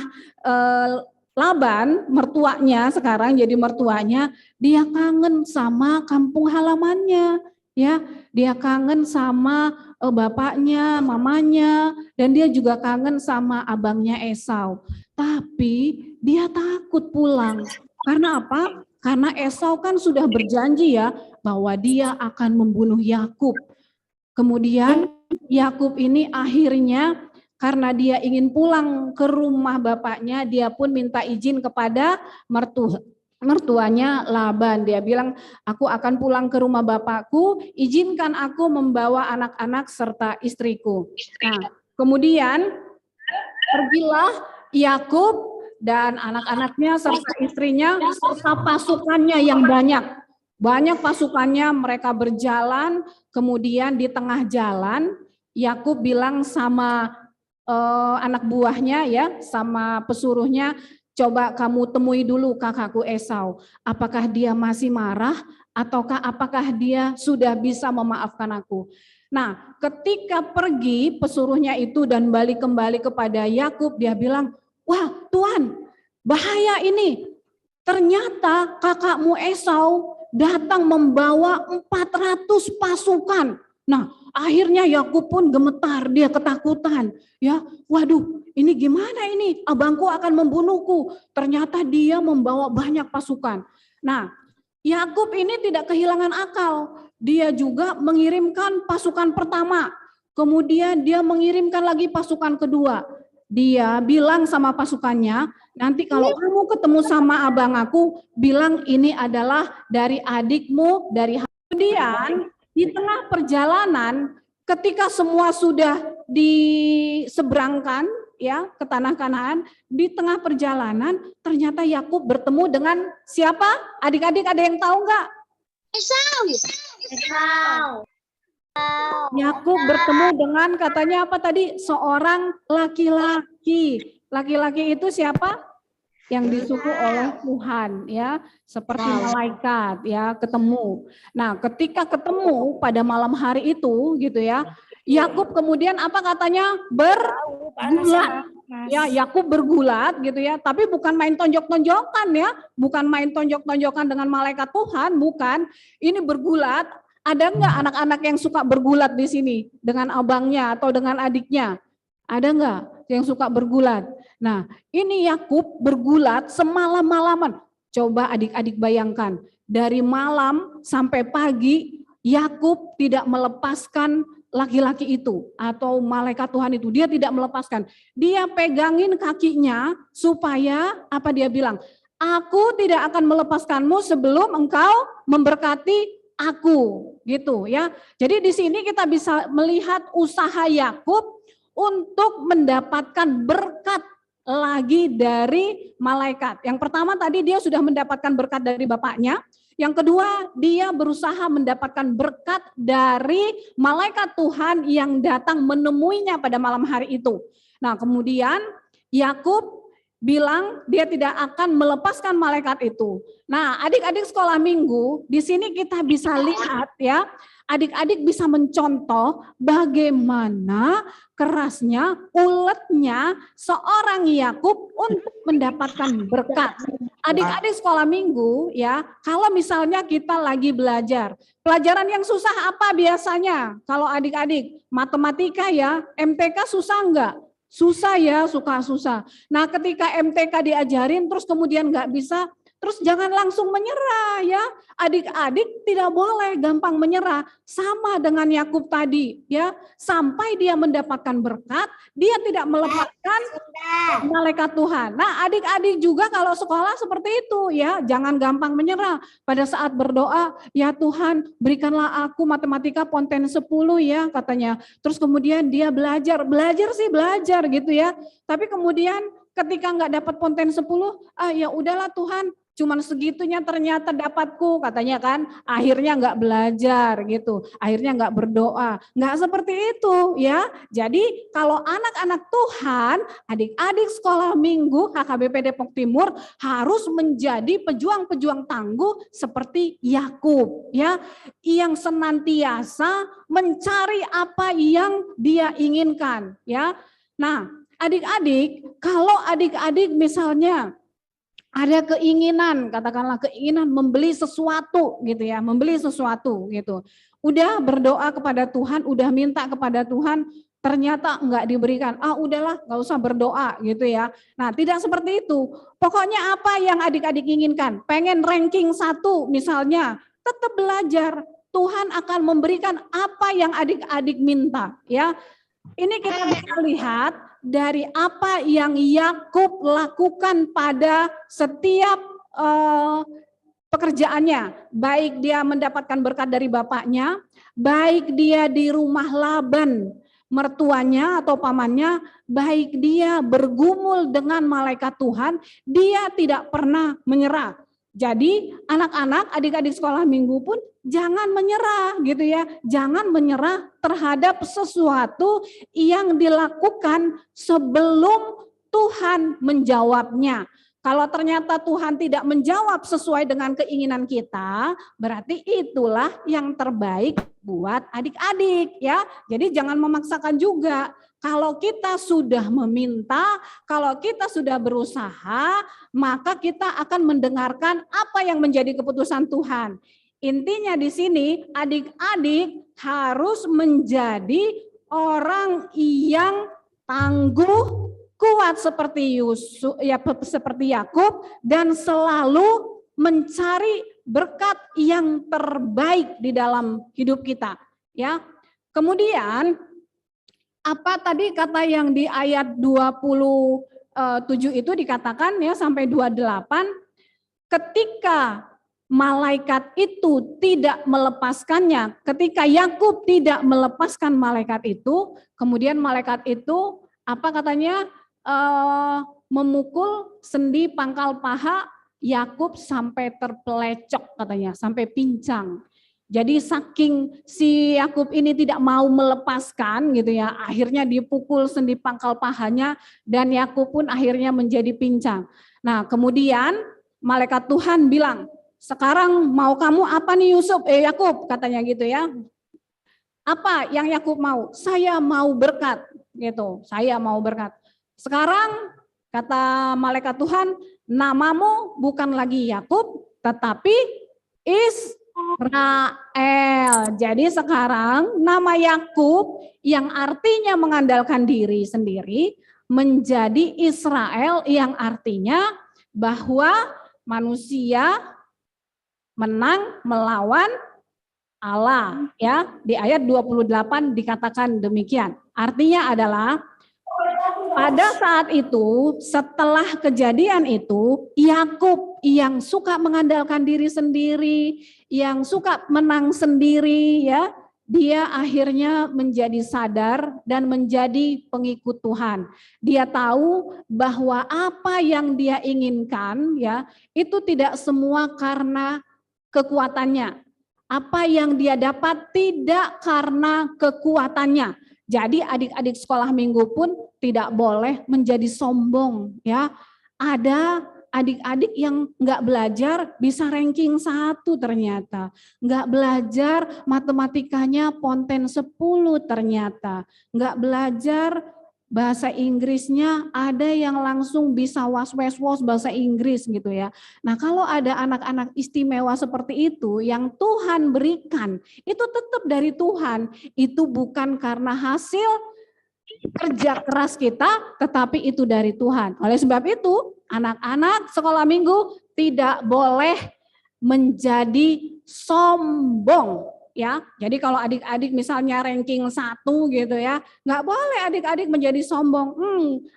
Laban, mertuanya sekarang jadi mertuanya, dia kangen sama kampung halamannya. Ya, dia kangen sama bapaknya, mamanya, dan dia juga kangen sama abangnya Esau. Tapi dia takut pulang. Karena apa? Karena Esau kan sudah berjanji ya bahwa dia akan membunuh Yakub. Kemudian Yakub ini akhirnya karena dia ingin pulang ke rumah bapaknya, dia pun minta izin kepada mertuanya Laban. Dia bilang, "Aku akan pulang ke rumah bapakku, izinkan aku membawa anak-anak serta istriku." Nah, kemudian pergilah Yakub dan anak-anaknya serta istrinya serta pasukannya yang banyak. Banyak pasukannya, mereka berjalan, kemudian di tengah jalan Yakub bilang sama anak buahnya ya, sama pesuruhnya, "Coba kamu temui dulu kakakku Esau. Apakah dia masih marah ataukah apakah dia sudah bisa memaafkan aku?" Nah, ketika pergi pesuruhnya itu dan balik kembali kepada Yakub, dia bilang, "Wah, Tuan, bahaya ini. Ternyata kakakmu Esau datang membawa 400 pasukan." Nah, akhirnya Yakub pun gemetar, dia ketakutan. Ya, waduh, ini gimana ini? Abangku akan membunuhku. Ternyata dia membawa banyak pasukan. Nah, Yakub ini tidak kehilangan akal. Dia juga mengirimkan pasukan pertama. Kemudian dia mengirimkan lagi pasukan kedua. Dia bilang sama pasukannya, "Nanti kalau kamu ketemu sama abang aku, bilang ini adalah dari adikmu, dari." Kemudian di tengah perjalanan, ketika semua sudah diseberangkan ya ke tanah Kanaan, di tengah perjalanan ternyata Yakub bertemu dengan siapa? Adik-adik ada yang tahu nggak? Esau. Yakub bertemu dengan katanya apa tadi? Seorang laki-laki. Laki-laki itu siapa? Yang disuruh oleh Tuhan ya, seperti malaikat ya, ketemu. Nah, ketika ketemu pada malam hari itu gitu ya, Yakub kemudian apa katanya? Bergulat. Ya, Yakub bergulat gitu ya, tapi bukan main tonjok-tonjokan ya, bukan main tonjok-tonjokan dengan malaikat Tuhan, bukan. Ini bergulat. Ada enggak anak-anak yang suka bergulat di sini dengan abangnya atau dengan adiknya? Ada enggak yang suka bergulat? Nah, ini Yakub bergulat semalam-malaman. Coba adik-adik bayangkan, dari malam sampai pagi Yakub tidak melepaskan laki-laki itu atau malaikat Tuhan itu. Dia tidak melepaskan. Dia pegangin kakinya supaya apa dia bilang? "Aku tidak akan melepaskanmu sebelum engkau memberkati aku." Gitu ya. Jadi di sini kita bisa melihat usaha Yakub untuk mendapatkan berkat lagi dari malaikat. Yang pertama tadi dia sudah mendapatkan berkat dari bapaknya. Yang kedua dia berusaha mendapatkan berkat dari malaikat Tuhan yang datang menemuinya pada malam hari itu. Nah, kemudian Yakub bilang dia tidak akan melepaskan malaikat itu. Nah, adik-adik sekolah minggu, di sini kita bisa lihat ya, adik-adik bisa mencontoh bagaimana kerasnya, uletnya seorang Yakub untuk mendapatkan berkat. Adik-adik sekolah minggu ya, kalau misalnya kita lagi belajar, pelajaran yang susah apa biasanya? Kalau adik-adik, matematika ya, MTK susah enggak? Susah ya, susah. Nah, ketika MTK diajarin terus kemudian nggak bisa, terus jangan langsung menyerah ya. Adik-adik tidak boleh gampang menyerah. Sama dengan Yakub tadi ya, sampai dia mendapatkan berkat, dia tidak melepaskan malaikat Tuhan. Nah, adik-adik juga kalau sekolah seperti itu ya, jangan gampang menyerah. Pada saat berdoa, ya Tuhan berikanlah aku matematika ponten 10 ya katanya. Terus kemudian dia belajar gitu ya. Tapi kemudian ketika nggak dapat ponten 10, ya udahlah Tuhan, cuman segitunya ternyata dapatku katanya kan. Akhirnya nggak belajar gitu, akhirnya nggak berdoa. Nggak seperti itu ya. Jadi kalau anak-anak Tuhan, adik-adik sekolah minggu HKBP Depok Timur harus menjadi pejuang-pejuang tangguh seperti Yakub ya, yang senantiasa mencari apa yang dia inginkan ya. Nah, adik-adik, kalau adik-adik misalnya ada keinginan, katakanlah keinginan membeli sesuatu gitu ya, Udah berdoa kepada Tuhan, udah minta kepada Tuhan, ternyata enggak diberikan. Udahlah, enggak usah berdoa gitu ya. Nah, tidak seperti itu. Pokoknya apa yang adik-adik inginkan, pengen ranking 1 misalnya, tetap belajar. Tuhan akan memberikan apa yang adik-adik minta ya. Ini kita bisa lihat dari apa yang Yakub lakukan pada setiap pekerjaannya. Baik dia mendapatkan berkat dari bapaknya, baik dia di rumah Laban mertuanya atau pamannya, baik dia bergumul dengan malaikat Tuhan, dia tidak pernah menyerah. Jadi anak-anak, adik-adik sekolah minggu pun jangan menyerah gitu ya. Jangan menyerah terhadap sesuatu yang dilakukan sebelum Tuhan menjawabnya. Kalau ternyata Tuhan tidak menjawab sesuai dengan keinginan kita, berarti itulah yang terbaik buat adik-adik ya. Jadi jangan memaksakan juga. Kalau kita sudah meminta, kalau kita sudah berusaha, maka kita akan mendengarkan apa yang menjadi keputusan Tuhan. Intinya di sini adik-adik harus menjadi orang yang tangguh, kuat seperti Yusuf, ya seperti Yakub, dan selalu mencari berkat yang terbaik di dalam hidup kita. Ya, kemudian apa tadi kata yang di ayat 27 itu dikatakan ya sampai 28, ketika malaikat itu tidak melepaskannya, ketika Yakub tidak melepaskan malaikat itu, kemudian malaikat itu apa katanya memukul sendi pangkal paha Yakub sampai terpelecok katanya, sampai pincang. Jadi saking si Yakub ini tidak mau melepaskan gitu ya, akhirnya dipukul sendi pangkal pahanya dan Yakub pun akhirnya menjadi pincang. Nah, kemudian malaikat Tuhan bilang, "Sekarang mau kamu apa nih Yakub?" katanya gitu ya. Apa yang Yakub mau? "Saya mau berkat." gitu. "Saya mau berkat." Sekarang kata malaikat Tuhan, "Namamu bukan lagi Yakub, tetapi Israel." Jadi sekarang nama Yakub yang artinya mengandalkan diri sendiri menjadi Israel yang artinya bahwa manusia menang melawan Allah ya. Di ayat 28 dikatakan demikian. Artinya adalah pada saat itu, setelah kejadian itu, Yakub yang suka mengandalkan diri sendiri, yang suka menang sendiri ya, dia akhirnya menjadi sadar dan menjadi pengikut Tuhan. Dia tahu bahwa apa yang dia inginkan ya, itu tidak semua karena kekuatannya. Apa yang dia dapat tidak karena kekuatannya. Jadi adik-adik sekolah minggu pun tidak boleh menjadi sombong ya. Ada adik-adik yang nggak belajar bisa ranking 1 ternyata. Nggak belajar matematikanya ponten 10 ternyata. Nggak belajar bahasa Inggrisnya ada yang langsung bisa was-was bahasa Inggris gitu ya. Nah kalau ada anak-anak istimewa seperti itu yang Tuhan berikan, itu tetap dari Tuhan. Itu bukan karena hasil kerja keras kita, tetapi itu dari Tuhan. Oleh sebab itu, anak-anak sekolah minggu tidak boleh menjadi sombong. Ya, jadi kalau adik-adik misalnya ranking 1 gitu ya, nggak boleh adik-adik menjadi sombong.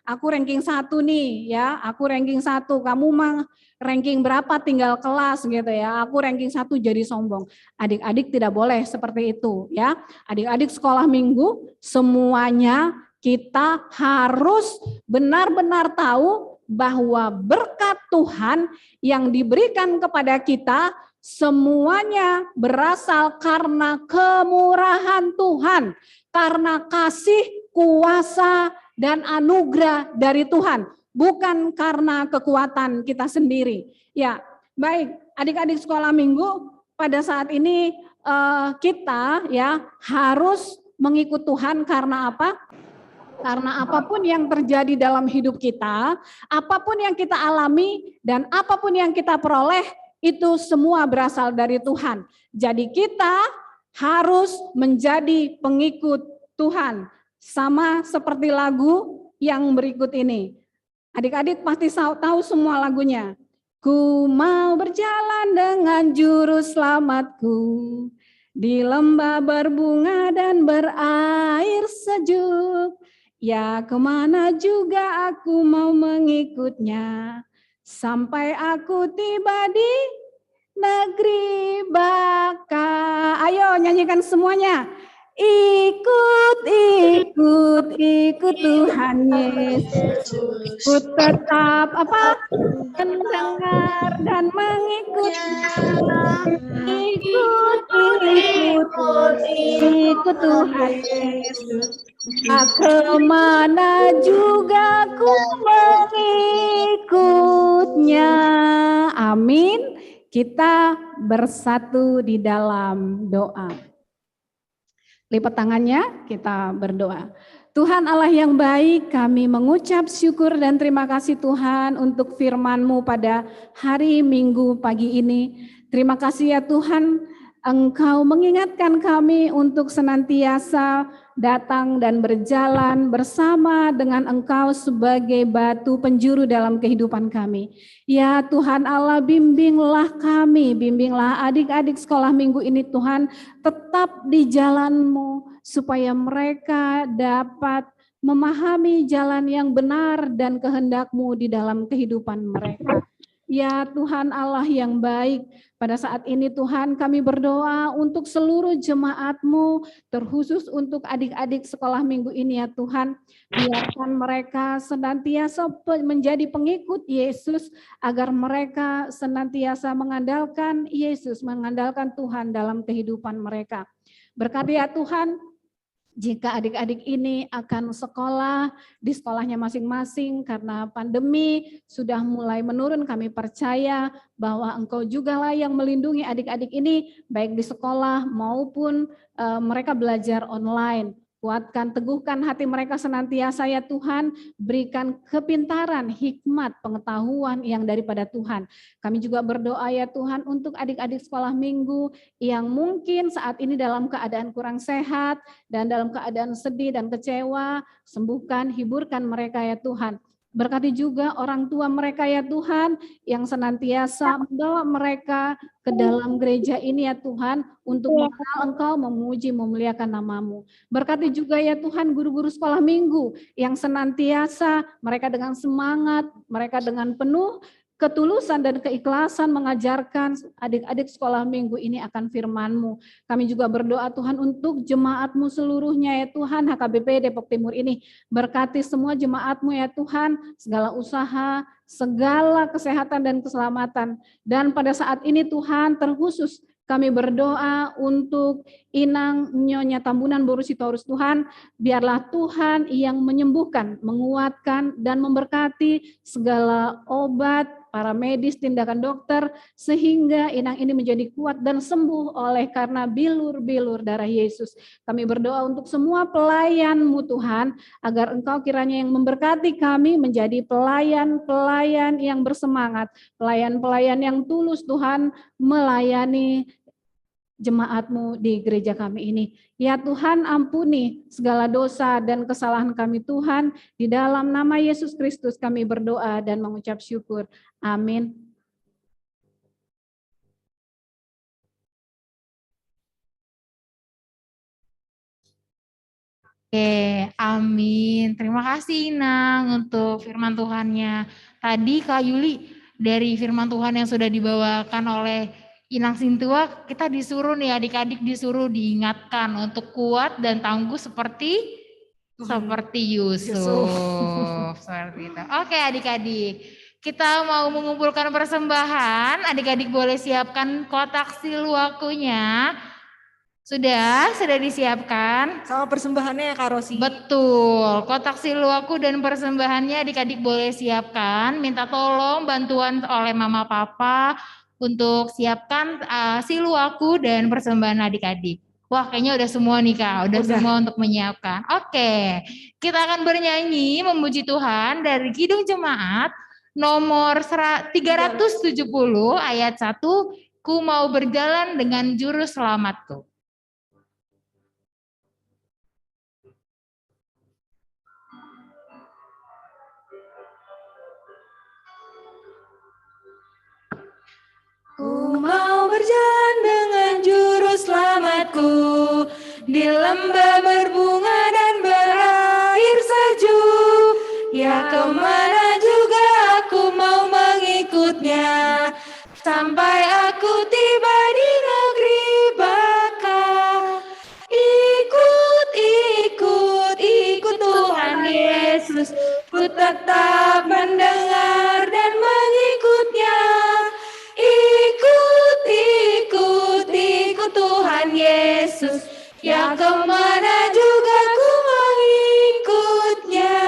Aku ranking 1 nih ya, aku ranking 1, kamu mah ranking berapa tinggal kelas gitu ya, aku ranking 1 jadi sombong. Adik-adik tidak boleh seperti itu ya. Adik-adik sekolah minggu semuanya kita harus benar-benar tahu bahwa berkat Tuhan yang diberikan kepada kita semuanya berasal karena kemurahan Tuhan, karena kasih, kuasa, dan anugerah dari Tuhan, bukan karena kekuatan kita sendiri. Ya, baik, adik-adik sekolah minggu pada saat ini kita ya harus mengikut Tuhan karena apa? Karena apapun yang terjadi dalam hidup kita, apapun yang kita alami, dan apapun yang kita peroleh, itu semua berasal dari Tuhan. Jadi kita harus menjadi pengikut Tuhan. Sama seperti lagu yang berikut ini. Adik-adik pasti tahu semua lagunya. Ku mau berjalan dengan juru selamatku, di lembah berbunga dan berair sejuk. Ya kemana juga aku mau mengikutnya, sampai aku tiba di negeri baka. Ayo nyanyikan semuanya. Ikut Tuhan Yesus. Ikut tetap mendengar dan mengikutnya. Ikut Tuhan Yesus. Kemana juga ku mengikutnya. Amin. Kita bersatu di dalam doa. Lipat tangannya, kita berdoa. Tuhan Allah yang baik, kami mengucap syukur dan terima kasih Tuhan untuk firman-Mu pada hari Minggu pagi ini. Terima kasih ya Tuhan, Engkau mengingatkan kami untuk senantiasa datang dan berjalan bersama dengan Engkau sebagai batu penjuru dalam kehidupan kami. Ya Tuhan Allah, bimbinglah kami, bimbinglah adik-adik sekolah minggu ini Tuhan, tetap di jalan-Mu supaya mereka dapat memahami jalan yang benar dan kehendak-Mu di dalam kehidupan mereka. Ya Tuhan Allah yang baik, pada saat ini Tuhan kami berdoa untuk seluruh jemaat-Mu, terkhusus untuk adik-adik sekolah minggu ini ya Tuhan. Biarkan mereka senantiasa menjadi pengikut Yesus, agar mereka senantiasa mengandalkan Yesus, mengandalkan Tuhan dalam kehidupan mereka. Berkati ya Tuhan, jika adik-adik ini akan sekolah di sekolahnya masing-masing karena pandemi sudah mulai menurun, kami percaya bahwa Engkau jugalah yang melindungi adik-adik ini baik di sekolah maupun mereka belajar online. Kuatkan, teguhkan hati mereka senantiasa ya Tuhan, berikan kepintaran, hikmat, pengetahuan yang daripada Tuhan. Kami juga berdoa ya Tuhan untuk adik-adik sekolah minggu yang mungkin saat ini dalam keadaan kurang sehat dan dalam keadaan sedih dan kecewa, sembuhkan, hiburkan mereka ya Tuhan. Berkati juga orang tua mereka ya Tuhan yang senantiasa membawa mereka ke dalam gereja ini ya Tuhan untuk mengenal Engkau, memuji, memuliakan nama-Mu. Berkati juga ya Tuhan guru-guru sekolah minggu yang senantiasa mereka dengan semangat, mereka dengan penuh ketulusan dan keikhlasan mengajarkan adik-adik sekolah minggu ini akan firman-Mu. Kami juga berdoa Tuhan untuk jemaat-Mu seluruhnya ya Tuhan, HKBP Depok Timur ini. Berkati semua jemaat-Mu ya Tuhan, segala usaha, segala kesehatan dan keselamatan. Dan pada saat ini Tuhan terkhusus Kami berdoa untuk Inang Nyonya Tambunan Borusitorus Tuhan, biarlah Tuhan yang menyembuhkan, menguatkan, dan memberkati segala obat, para medis, tindakan dokter, sehingga Inang ini menjadi kuat dan sembuh oleh karena bilur-bilur darah Yesus. Kami berdoa untuk semua pelayan-Mu Tuhan, agar Engkau kiranya yang memberkati kami menjadi pelayan-pelayan yang bersemangat, pelayan-pelayan yang tulus Tuhan, melayani jemaat-Mu di gereja kami ini. Ya Tuhan, ampuni segala dosa dan kesalahan kami Tuhan. Di dalam nama Yesus Kristus kami berdoa dan mengucap syukur. Amin. Oke, amin. Terima kasih Inang untuk firman Tuhannya. Tadi Kak Yuli, dari firman Tuhan yang sudah dibawakan oleh Inang Sintua, kita disuruh nih adik-adik disuruh diingatkan untuk kuat dan tangguh seperti Yusuf. Seperti itu. Oke adik-adik, kita mau mengumpulkan persembahan. Adik-adik boleh siapkan kotak silwakunya. Sudah disiapkan? Sama persembahannya ya Kak Rosi. Betul, kotak silwaku dan persembahannya adik-adik boleh siapkan. Minta tolong bantuan oleh mama papa untuk siapkan silwaku dan persembahan adik-adik. Wah kayaknya udah semua nih Kak, udah semua untuk menyiapkan. Oke, kita akan bernyanyi memuji Tuhan dari Kidung Jemaat nomor 370 ayat 1, ku mau berjalan dengan juru selamatku. Ku mau berjalan dengan juru selamatku di lembah berbunga dan berair sejuk. Ya kemana juga aku mau mengikutnya, sampai aku tiba di negeri baka. Ikut Tuhan Yesus, ku tetap mendengar dan mengikutnya. Ikut Tuhan Yesus, ya kemana juga ku mengikutnya.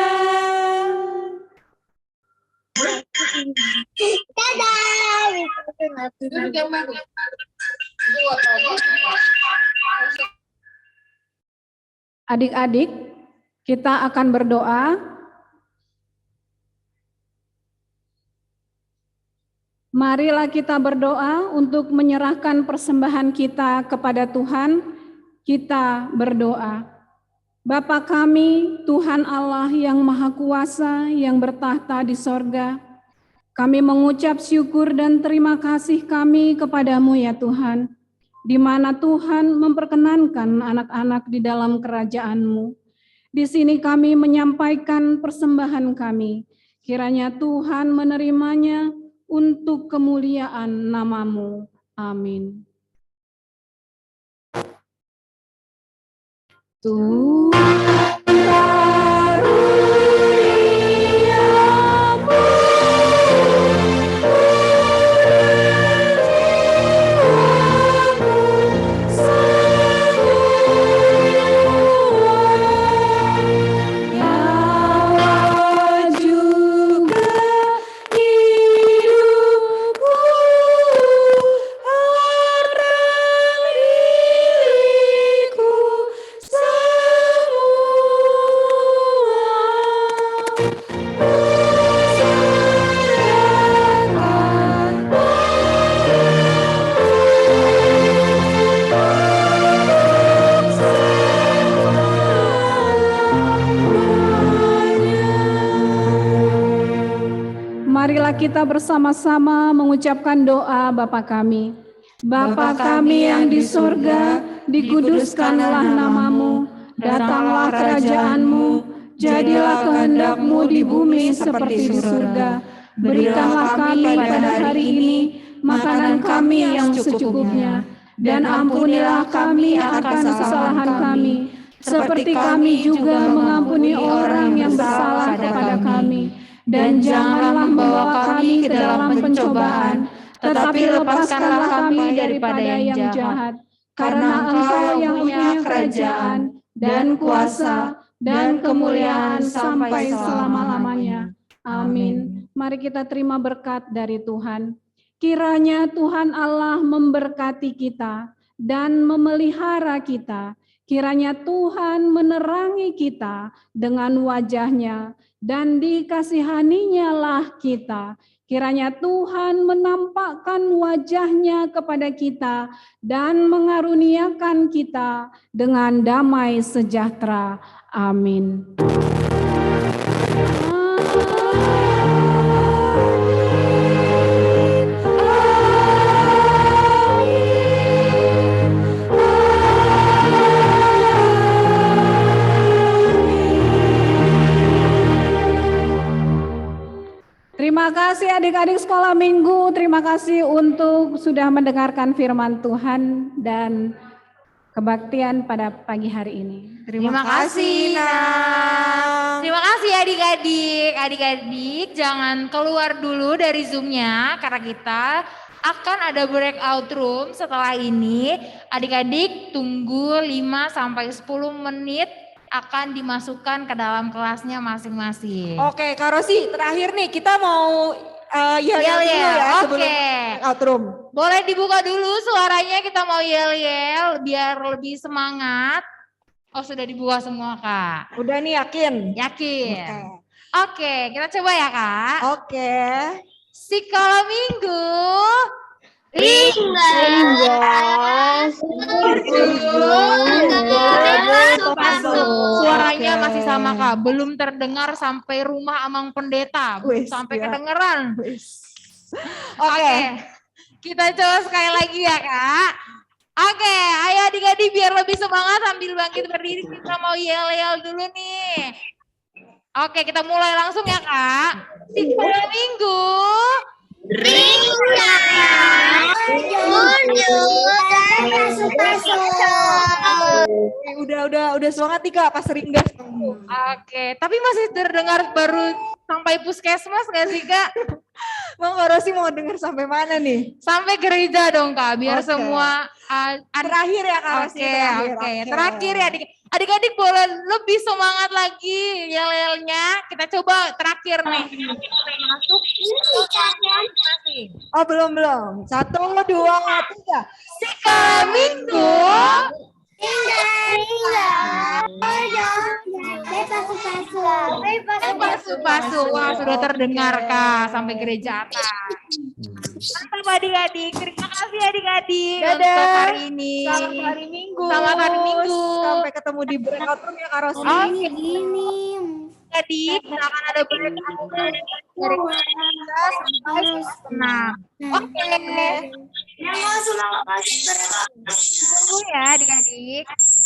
Adik-adik, kita akan berdoa. Marilah kita berdoa untuk menyerahkan persembahan kita kepada Tuhan. Kita berdoa. Bapa kami, Tuhan Allah yang Maha Kuasa, yang bertahta di sorga, kami mengucap syukur dan terima kasih kami kepadamu ya Tuhan, di mana Tuhan memperkenankan anak-anak di dalam kerajaan-Mu. Di sini kami menyampaikan persembahan kami, kiranya Tuhan menerimanya untuk kemuliaan nama-Mu. Amin. Marilah kita bersama-sama mengucapkan doa Bapa kami. Bapa kami yang di sorga, dikuduskanlah nama-Mu, datanglah kerajaan-Mu, jadilah kehendak-Mu di bumi seperti di surga. Berikanlah kami pada hari ini makanan kami yang secukupnya, dan ampunilah kami akan kesalahan kami, seperti kami juga mengampuni orang yang bersalah kepada kami. Dan janganlah membawa kami ke dalam pencobaan, tetapi lepaskanlah kami daripada yang jahat. Karena Engkau yang punya kerajaan dan kuasa dan kemuliaan sampai selama-lamanya. Amin. Mari kita terima berkat dari Tuhan. Kiranya Tuhan Allah memberkati kita dan memelihara kita. Kiranya Tuhan menerangi kita dengan wajah-Nya dan dikasihani-Nya lah kita. Kiranya Tuhan menampakkan wajah-Nya kepada kita dan mengaruniakan kita dengan damai sejahtera. Amin. Terima kasih adik-adik sekolah minggu, terima kasih untuk sudah mendengarkan firman Tuhan dan kebaktian pada pagi hari ini. Terima kasih, Nak. Terima kasih adik-adik. Adik-adik jangan keluar dulu dari Zoom-nya karena kita akan ada breakout room setelah ini. Adik-adik tunggu 5-10 menit akan dimasukkan ke dalam kelasnya masing-masing. Oke, Kak Rosi, terakhir nih kita mau yel-yel dulu ya sebelum breakout room. Boleh dibuka dulu suaranya, kita mau yel-yel biar lebih semangat. Oh, sudah dibuka semua, Kak. Udah nih, yakin? Yakin. Oke, kita coba ya, Kak. Oke. Sekolah minggu. Suaranya masih sama, Kak. Belum terdengar sampai rumah Amang Pendeta. Sampai kedengeran. Oke. Kita coba sekali lagi ya, Kak. Oke, ayo adik-adik biar lebih semangat sambil bangkit berdiri. Kita mau yel-yel dulu nih. Oke, kita mulai langsung ya, Kak. Sekolah minggu. Udah semangat nih Kak, pas ringgas. Oke, tapi masih terdengar baru sampai puskesmas nggak sih Kak? Bang Rosi mau dengar sampai mana nih? Sampai gereja dong Kak, biar semua terakhir ya Kak Rosi. Oke. Terakhir ya adik-adik boleh lebih semangat lagi yel-yelnya. Kita coba terakhir nih. Masuk. Oh belum. 1, 2, 3. Sekolah minggu. Pasu. Wah, sudah terdengar Kak sampai gereja atas. Mantap adik-adik. Terima kasih adik-adik untuk hari ini. Selamat hari Minggu. Selamat hari Minggu. Sampai ketemu di breakout room ya Kak Rosi. Oke. Adik, kita akan ada breakout room dari kita sampai 6. Oke. Tunggu ya adik-adik.